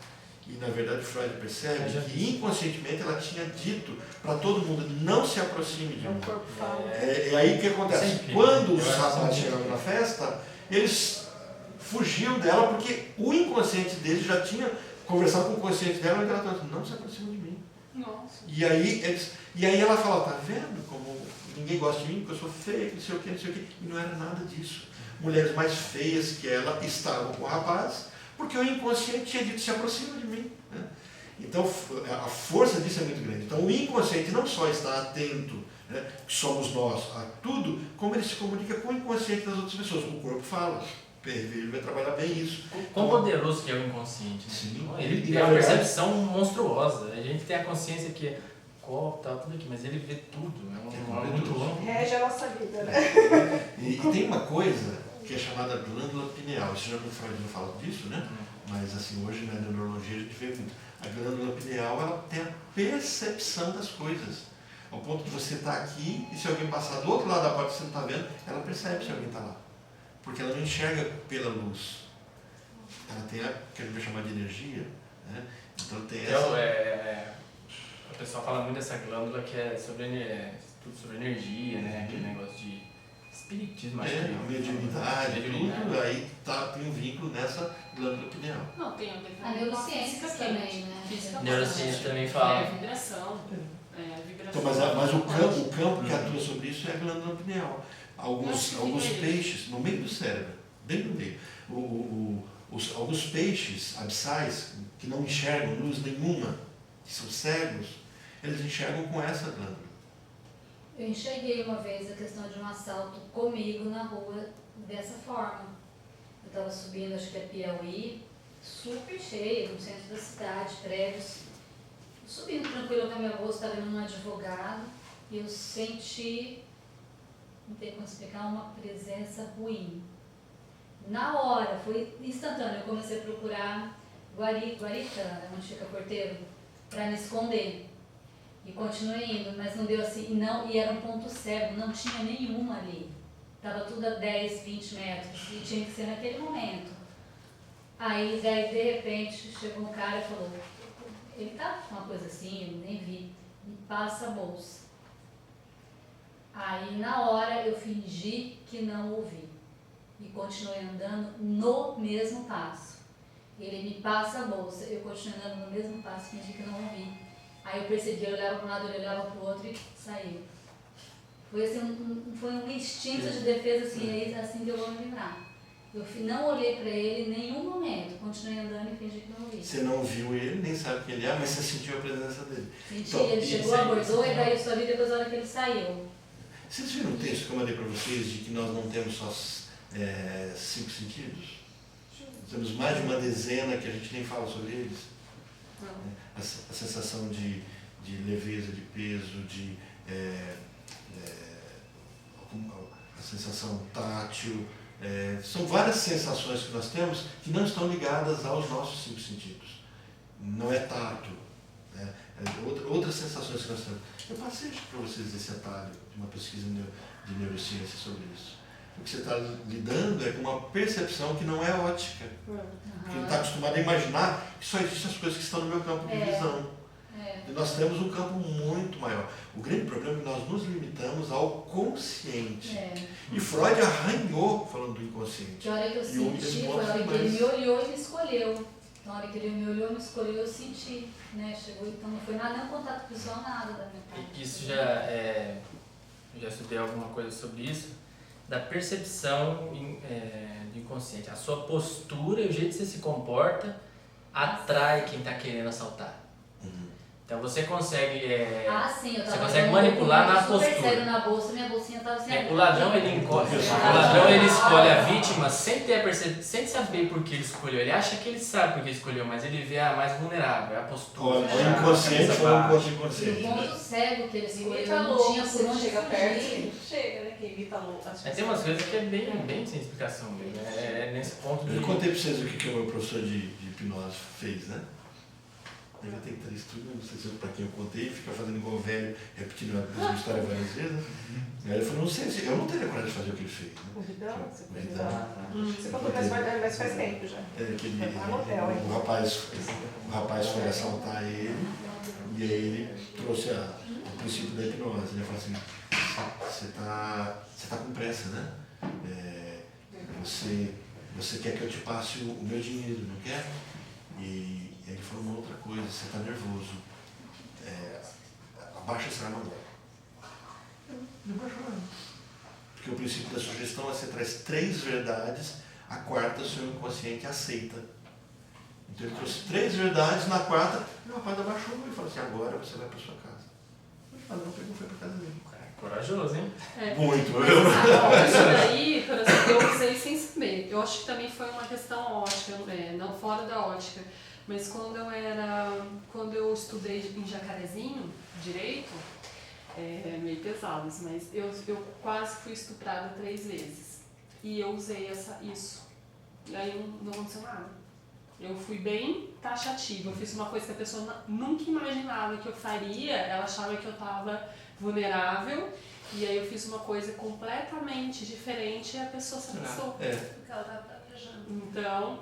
E, na verdade, Freud percebe que inconscientemente ela tinha dito para todo mundo, não se aproxime de mim. O corpo fala. É aí o que acontece? Sempre. Quando os rapazes chegaram na festa, eles fugiam dela porque o inconsciente deles já tinha conversado com o consciente dela e ela estava dizendo, não se aproxima de mim. Nossa. E aí ela fala, tá vendo como ninguém gosta de mim, porque eu sou feia, não sei o que. E não era nada disso. Mulheres mais feias que ela estavam com o rapaz, porque o inconsciente tinha dito, se aproxima de mim. Né? Então, a força disso é muito grande. Então, o inconsciente não só está atento, né, que somos nós, a tudo, como ele se comunica com o inconsciente das outras pessoas. O corpo fala. Ele vai trabalhar bem isso. Quão poderoso que é o inconsciente, né? Sim. Ele tem uma percepção monstruosa. A gente tem a consciência que é copo, tá, tudo aqui, mas ele vê tudo. É algo muito louco. Rege a nossa vida, né? E tem uma coisa que é chamada glândula pineal. Isso já no Freud não fala disso, né? Mas assim, hoje na neurologia a gente vê muito. A glândula pineal, ela tem a percepção das coisas. Ao ponto de você estar aqui e se alguém passar do outro lado da porta que você não está vendo, ela percebe se alguém está lá. Porque ela não enxerga pela luz. Ela tem a que a gente vai chamar de energia. Né? Então tem essa... O pessoal fala muito dessa glândula que é tudo sobre energia, né? Aquele negócio de espiritismo, acho que é. Mediunidade, tudo, aí tem um vínculo nessa glândula pineal. Não, tem A neurociência também, né? Física Neurociência também fala. Vibração. Então, mas o campo que atua sobre isso é a glândula pineal. Alguns peixes, no meio do cérebro, bem no meio, alguns peixes abissais que não enxergam luz nenhuma, que são cegos, eles enxergam com essa glândula. Eu enxerguei uma vez a questão de um assalto comigo na rua dessa forma. Eu estava subindo, acho que é Piauí, super cheia, no centro da cidade, prédios. Subindo tranquilo com a minha bolsa, estava indo num advogado e eu senti não tem como explicar, uma presença ruim. Na hora, foi instantâneo, eu comecei a procurar guarita, onde fica porteiro, para me esconder. E continuei indo, mas não deu assim, e era um ponto cego, não tinha nenhuma ali. Estava tudo a 10, 20 metros, e tinha que ser naquele momento. Aí, daí, de repente, chegou um cara e falou, ele tá com uma coisa assim, eu nem vi, me passa a bolsa. Aí, na hora, eu fingi que não ouvi. E continuei andando no mesmo passo. Ele me passa a bolsa, eu continuei andando no mesmo passo, fingi que não ouvi. Aí eu percebi, eu olhava para um lado, ele olhava para o outro e saiu. Foi assim, foi um instinto de defesa, assim, é assim que eu vou me livrar. Eu não olhei para ele em nenhum momento, continuei andando e fingi que não ouvi. Você não viu ele, nem sabe quem ele é, mas você sentiu a presença dele. Senti, Então, ele chegou, abordou e daí eu só vi depois da hora que ele saiu. Vocês viram um texto que eu mandei para vocês de que nós não temos só 5 sentidos? Temos mais de uma dezena que a gente nem fala sobre eles. A sensação de leveza, de peso, a sensação tátil. São várias sensações que nós temos que não estão ligadas aos nossos 5 sentidos. Não é tato. Outras sensações que nós temos. Eu passei para vocês esse atalho de uma pesquisa de neurociência sobre isso. O que você está lidando é com uma percepção que não é ótica. Porque ele está acostumado a imaginar que só existem as coisas que estão no meu campo de visão. E nós temos um campo muito maior. O grande problema é que nós nos limitamos ao consciente. E Freud arranhou falando do inconsciente. A hora que eu senti foi a hora que ele me olhou e me escolheu. Na hora que ele me olhou e me escolheu, eu senti. Né? Chegou, então não foi nada, nem contato visual, nada da minha parte. Isso já estudei alguma coisa sobre isso, da percepção do inconsciente. A sua postura e o jeito que você se comporta atrai quem está querendo assaltar. Então você consegue, sim, eu você tava consegue manipular na super postura. sério na bolsa, minha bolsinha estava sem O ladrão ele escolhe a vítima sem sem saber por que ele escolheu. Ele acha que ele sabe por que escolheu, mas ele vê a mais vulnerável, é a postura. O inconsciente ou o E o inconsciente. ponto cego que ele escolheu, Imita não louco, tinha por você onde chega fugir. perto, chega, né? Que imita louco. Tem umas coisas que é bem sem explicação mesmo. É nesse ponto de... Eu contei para vocês o que o meu professor de hipnose fez, né? Deve ter que ter estudo, não sei se para quem eu contei, fica fazendo igual o velho, repetindo a mesma história várias vezes. Né? Aí ele falou, não sei se eu não teria coragem de fazer o que ele fez. Né? Convidão? Você contou, mas faz tempo já. O rapaz foi assaltar ele, e aí ele trouxe o princípio da hipnose. Ele falou assim, você tá com pressa, né? Você quer que eu te passe o meu dinheiro, não quer? E ele falou uma outra coisa, você está nervoso, abaixa essa arma agora. Não abaixou a arma. Porque o princípio da sugestão é você traz 3 verdades, a quarta o seu inconsciente aceita. Então ele trouxe 3 verdades, na quarta o rapaz abaixou e falou assim, agora você vai para sua casa. Ele falou, não, foi para casa dele. Corajoso, hein? Muito. Isso daí, por exemplo, eu usei sem saber. Eu acho que também foi uma questão ótica, não fora da ótica. Mas quando eu estudei em Jacarezinho, direito, meio pesado, mas eu quase fui estuprada 3 vezes. E eu usei isso. E aí não aconteceu nada. Eu fui bem taxativa. Eu fiz uma coisa que a pessoa nunca imaginava que eu faria. Ela achava que eu estava vulnerável. E aí eu fiz uma coisa completamente diferente e a pessoa se assustou. Porque ela estava praguejando. Então,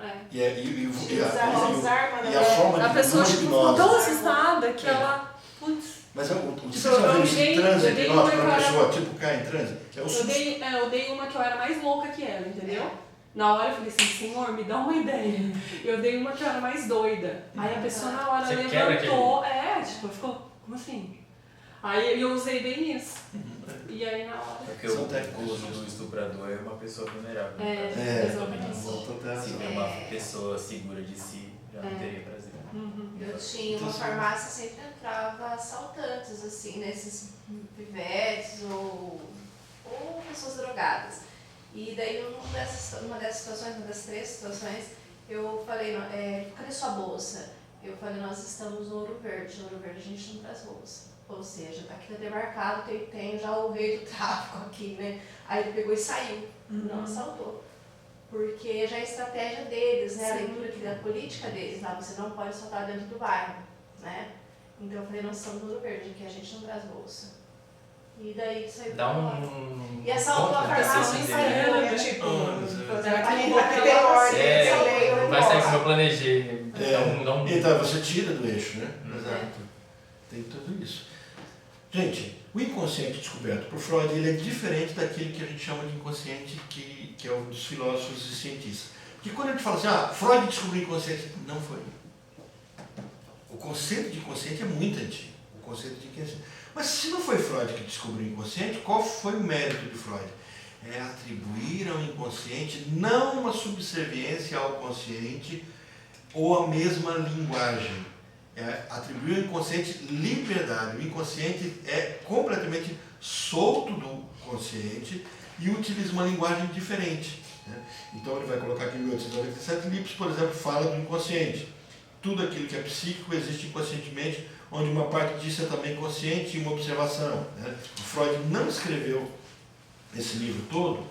a forma a pessoa ficou tão assustada que ela... Putz. Mas você já viu esse transe hipnótico quando a pessoa tipo cai em transe? Eu dei uma que eu era mais louca que ela, entendeu? Na hora eu falei assim, Senhor, me dá uma ideia. Eu dei uma que eu era mais doida. Aí a pessoa na hora levantou, ficou, como assim? Aí eu usei bem isso. E aí na hora... Porque o uso do estuprador é uma pessoa vulnerável. Exatamente. Se for uma pessoa segura de si, já não teria prazer. Eu tinha uma farmácia, sempre entrava assaltantes, assim, nesses pivetes ou pessoas drogadas. E daí, uma dessas situações, uma das 3 situações, eu falei, cadê sua bolsa? Eu falei, nós estamos no Ouro Verde a gente não traz bolsa. Ou seja, aqui tá demarcado, tem já o rei do tráfico aqui, né? Aí ele pegou e saiu, não assaltou. Porque já é a estratégia deles, né? A leitura aqui da política deles, lá você não pode assaltar dentro do bairro, né? Então eu falei, nós estamos no verde, que a gente não traz bolsa. E daí saiu Dá pra lá. um. E assaltou a ponto, né, farmácia pra e você saiu, entender. né? Tipo, Pra ter ordem, Não vai sair como eu planejei. Dá um. Então você tira do eixo, né? Uhum. Exato. Tem tudo isso. Gente, o inconsciente descoberto por Freud ele é diferente daquele que a gente chama de inconsciente, que é o dos filósofos e cientistas. Porque quando a gente fala assim, Freud descobriu o inconsciente, não foi. O conceito de inconsciente é muito antigo. O conceito de inconsciente. Mas se não foi Freud que descobriu o inconsciente, qual foi o mérito de Freud? É atribuir ao inconsciente não uma subserviência ao consciente ou a mesma linguagem. É atribuir ao inconsciente liberdade. O inconsciente é completamente solto do consciente e utiliza uma linguagem diferente. Né? Então ele vai colocar aqui em 1897, Lipps, por exemplo, fala do inconsciente. Tudo aquilo que é psíquico existe inconscientemente, onde uma parte disso é também consciente e uma observação. Né? O Freud não escreveu esse livro todo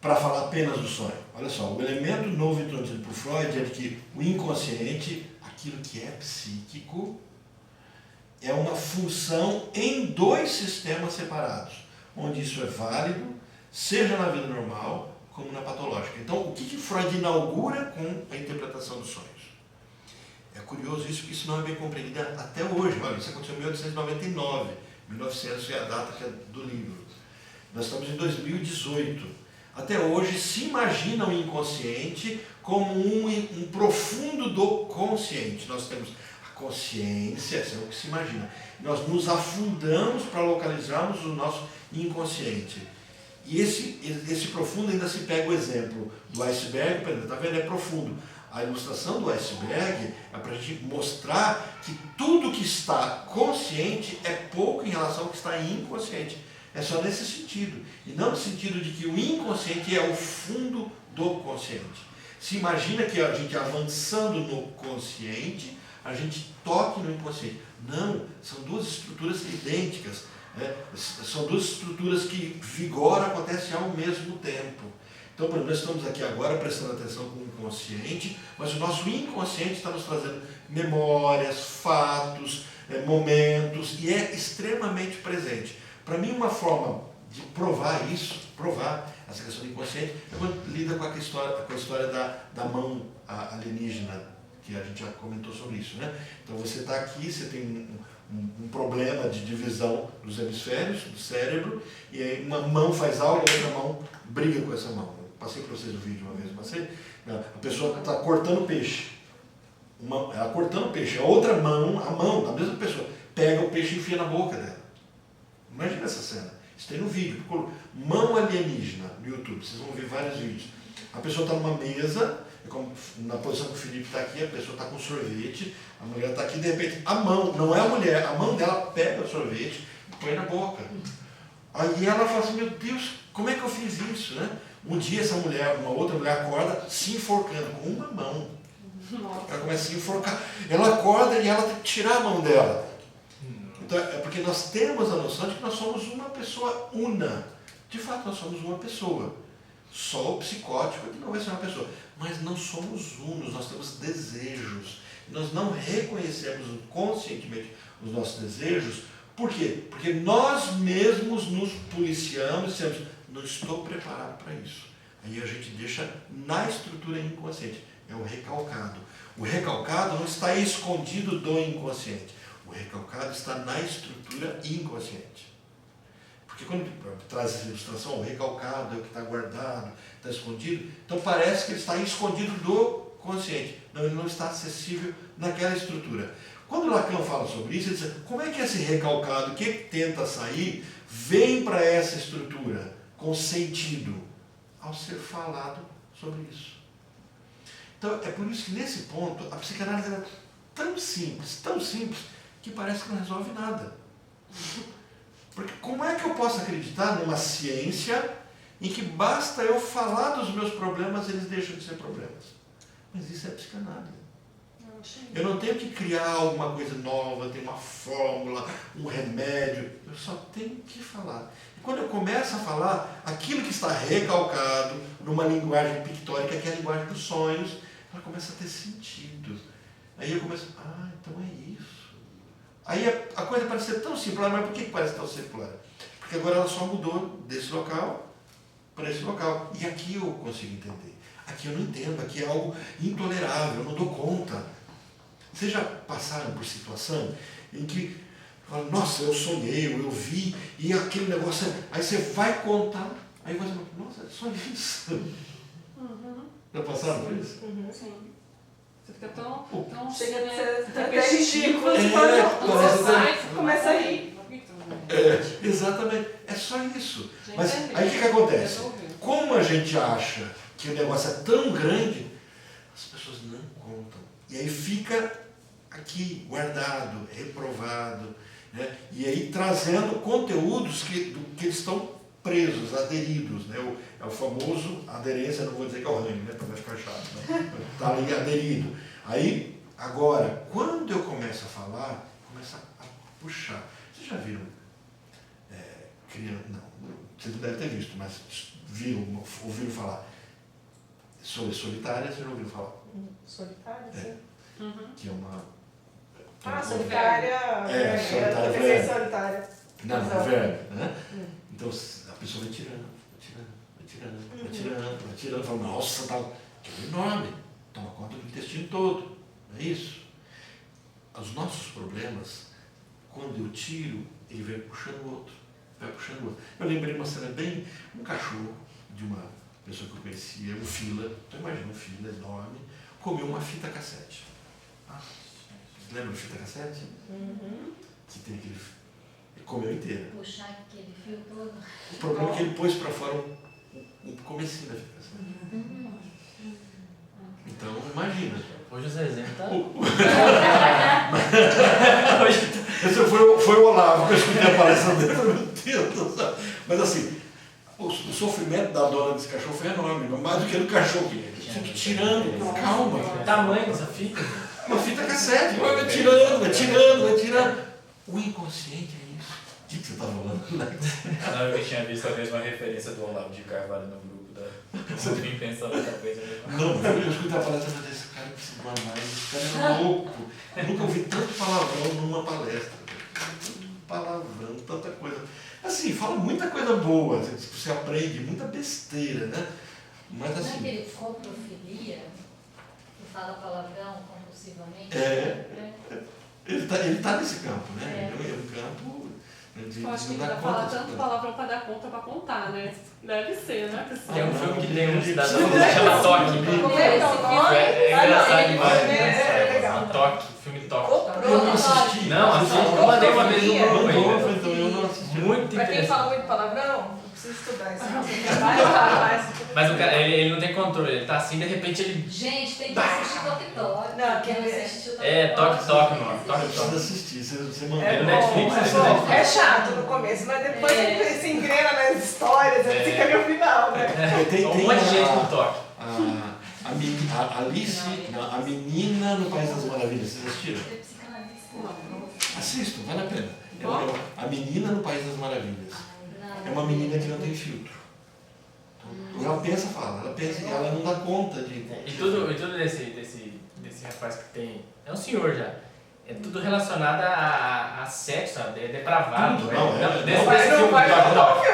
para falar apenas do sonho. Olha só, o elemento novo introduzido por Freud é de que o inconsciente, aquilo que é psíquico, é uma função em dois sistemas separados, onde isso é válido, seja na vida normal como na patológica. Então, o que Freud inaugura com a interpretação dos sonhos? É curioso isso, porque isso não é bem compreendido até hoje. Olha, isso aconteceu em 1899, 1900 é a data que é do livro. Nós estamos em 2018. Até hoje se imagina o inconsciente como um profundo do consciente. Nós temos a consciência, isso é o que se imagina. Nós nos afundamos para localizarmos o nosso inconsciente. E esse profundo ainda se pega o exemplo do iceberg, está vendo? É profundo. A ilustração do iceberg é para a gente mostrar que tudo que está consciente é pouco em relação ao que está inconsciente. É só nesse sentido. E não no sentido de que o inconsciente é o fundo do consciente. Se imagina que a gente avançando no consciente, a gente toque no inconsciente. Não, são duas estruturas idênticas. São duas estruturas que vigoram, acontecem ao mesmo tempo. Então, por exemplo, nós estamos aqui agora prestando atenção com o inconsciente, mas o nosso inconsciente está nos trazendo memórias, fatos, momentos, e é extremamente presente. Para mim, uma forma de provar isso, provar essa questão do inconsciente, é quando lida com a história da mão alienígena, que a gente já comentou sobre isso, né? Então você está aqui, você tem um problema de divisão dos hemisférios, do cérebro, e aí uma mão faz algo, a outra mão briga com essa mão. Eu passei para vocês o vídeo uma vez, a pessoa está cortando peixe. Ela cortando peixe, a outra mão, a mão da mesma pessoa, pega o peixe e enfia na boca dela. Imagina essa cena. Isso tem no vídeo. Mão alienígena no YouTube. Vocês vão ver vários vídeos. A pessoa está numa mesa, como na posição que o Felipe está aqui, a pessoa está com sorvete, a mulher está aqui, de repente, a mão, não é a mulher, a mão dela pega o sorvete e põe na boca. Aí ela fala assim, meu Deus, como é que eu fiz isso, né? Um dia essa mulher, uma outra mulher acorda se enforcando com uma mão. Ela começa a se enforcar. Ela acorda e ela tem que tirar a mão dela. Então, é porque nós temos a noção de que nós somos uma pessoa una. De fato, nós somos uma pessoa. Só o psicótico é que não vai ser uma pessoa. Mas não somos unos, nós temos desejos. Nós não reconhecemos conscientemente os nossos desejos. Por quê? Porque nós mesmos nos policiamos e dizemos, não estou preparado para isso. Aí a gente deixa na estrutura inconsciente. É o recalcado. O recalcado não está escondido do inconsciente. O recalcado está na estrutura inconsciente. Porque quando ele traz essa ilustração, o recalcado é o que está guardado, está escondido, então parece que ele está escondido do consciente. Não, ele não está acessível naquela estrutura. Quando Lacan fala sobre isso, ele diz, como é que esse recalcado que tenta sair, vem para essa estrutura com sentido? Ao ser falado sobre isso. Então, é por isso que nesse ponto, a psicanálise é tão simples, que parece que não resolve nada. Porque como é que eu posso acreditar numa ciência em que basta eu falar dos meus problemas, eles deixam de ser problemas? Mas isso é psicanálise. Eu não tenho que criar alguma coisa nova, ter uma fórmula, um remédio. Eu só tenho que falar. E quando eu começo a falar, aquilo que está recalcado numa linguagem pictórica, que é a linguagem dos sonhos, ela começa a ter sentido. Aí eu começo, então é isso. Aí a coisa parece ser tão simples, mas por que parece tão simples? Porque agora ela só mudou desse local para esse local. E aqui eu consigo entender. Aqui eu não entendo, aqui é algo intolerável, eu não dou conta. Vocês já passaram por situação em que, nossa, eu sonhei, eu vi, e aquele negócio, aí você vai contar, aí você fala, nossa, é só isso. Já passaram por isso? Sim. Você fica tão Chega a ser até repetitivo, ridículo. você sai, você começa a rir. Exatamente, é só isso. Mas aí o que acontece? Como a gente acha que o negócio é tão grande, as pessoas não contam. E aí fica aqui guardado, reprovado, né? E aí trazendo conteúdos que eles estão presos, aderidos, né? É o famoso aderência, não vou dizer que é o ranho, né? Para não ficar chato, né? Está ali aderido. Aí, agora, quando eu começo a falar, começa a puxar. Vocês já viram? Não, vocês não devem ter visto, mas ouviram falar. Sobre solitária, vocês já ouviram falar? Solitária, sim. Que é uma... solitária. Solitária. Solitária. Não, verbo, né? Então a pessoa vai tirando, fala, nossa, tá, que é enorme, toma conta do intestino todo, não é isso? Os nossos problemas, quando eu tiro, ele vai puxando o outro. Eu lembrei de uma cena bem, um cachorro de uma pessoa que eu conhecia, um fila, então imagina um fila enorme, comeu uma fita cassete. Lembra de fita cassete? Que tem aquele... Ele comeu inteira. Puxar aquele fio todo. O problema é que ele pôs para fora o comecinho da fita cassete. Então, imagina. Hoje o Zezé tá... Esse foi o Olavo que eu escutei a palestra dele. Meu Deus do céu. Mas assim, o sofrimento da dona desse cachorro foi enorme, mais do que do cachorro. Fica tirando, com calma. O tamanho dessa fita? Uma fita cassete, vai tirando. O inconsciente é isso. O que você está falando? Não, eu tinha visto a mesma referência do Olavo de Carvalho no grupo da... Eu vim pensando outra coisa. Não, eu escutei a palestra e falei, esse cara precisa mais, esse cara é louco. Eu nunca ouvi tanto palavrão numa palestra. Tanto palavrão, tanta coisa. Assim, fala muita coisa boa, você aprende muita besteira, né? Mas Não é assim... aquele coprofilia, que fala palavrão compulsivamente? Ele tá nesse campo, né? Ele é um campo... Eu acho que ele vai falar tanto palavrão para dar conta para contar, né? Deve ser, né? Tem um filme que tem um cidadão que chama Toque. Como é que é o nome? É engraçado demais. É legal. Toque, filme Toque. Eu não assisti. Não, assisti. Eu mandei uma vez no grupo ainda. Então eu não assisti. Muito Pra quem interessante. fala muito palavrão, precisa estudar isso. Vai. Mas o cara, ele não tem controle, ele tá assim, de repente ele... Gente, tem que assistir Toque Toque. Não, Quem não que é- assistiu Toque, mano. Toque, Precisa toque. assistir, você mandou. É no bom, Netflix, é é no bom. Netflix. É chato no começo, mas depois ele se engrena nas histórias, ele fica no final, né? Tem Um monte de gente no Toque. a Alice, a menina no País das Maravilhas, vocês assistiram? Assistam, vale a pena. A menina no País das Maravilhas. É uma menina que não tem filtro. E ela pensa, e ela não dá conta de... E tudo desse rapaz que tem... É um senhor já. É tudo relacionado a sexo, a depravado. Tudo, Desse filme do Toque Toque.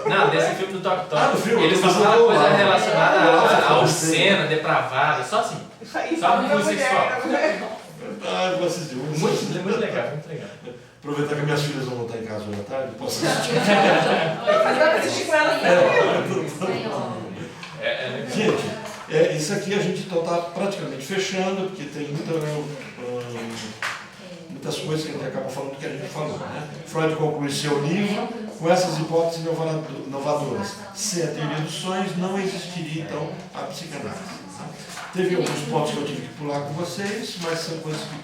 Não, desse filme do Toque Toque. No filme, Ele só fala coisa relacionada ao cena, depravado, só assim. Só com coisa sexual. Eu vou assistir. Muito legal, muito legal. Aproveitar que minhas filhas vão estar em casa hoje à tarde, posso assistir. Mas vai assistir com ela Gente, isso aqui a gente então está praticamente fechando, porque tem muitas coisas que a gente acaba falando do que a gente falou. Né? Freud conclui seu livro com essas hipóteses inovadoras. Sem a teoria dos sonhos, não existiria então a psicanálise. Tá? Teve alguns pontos que eu tive que pular com vocês, mas são coisas que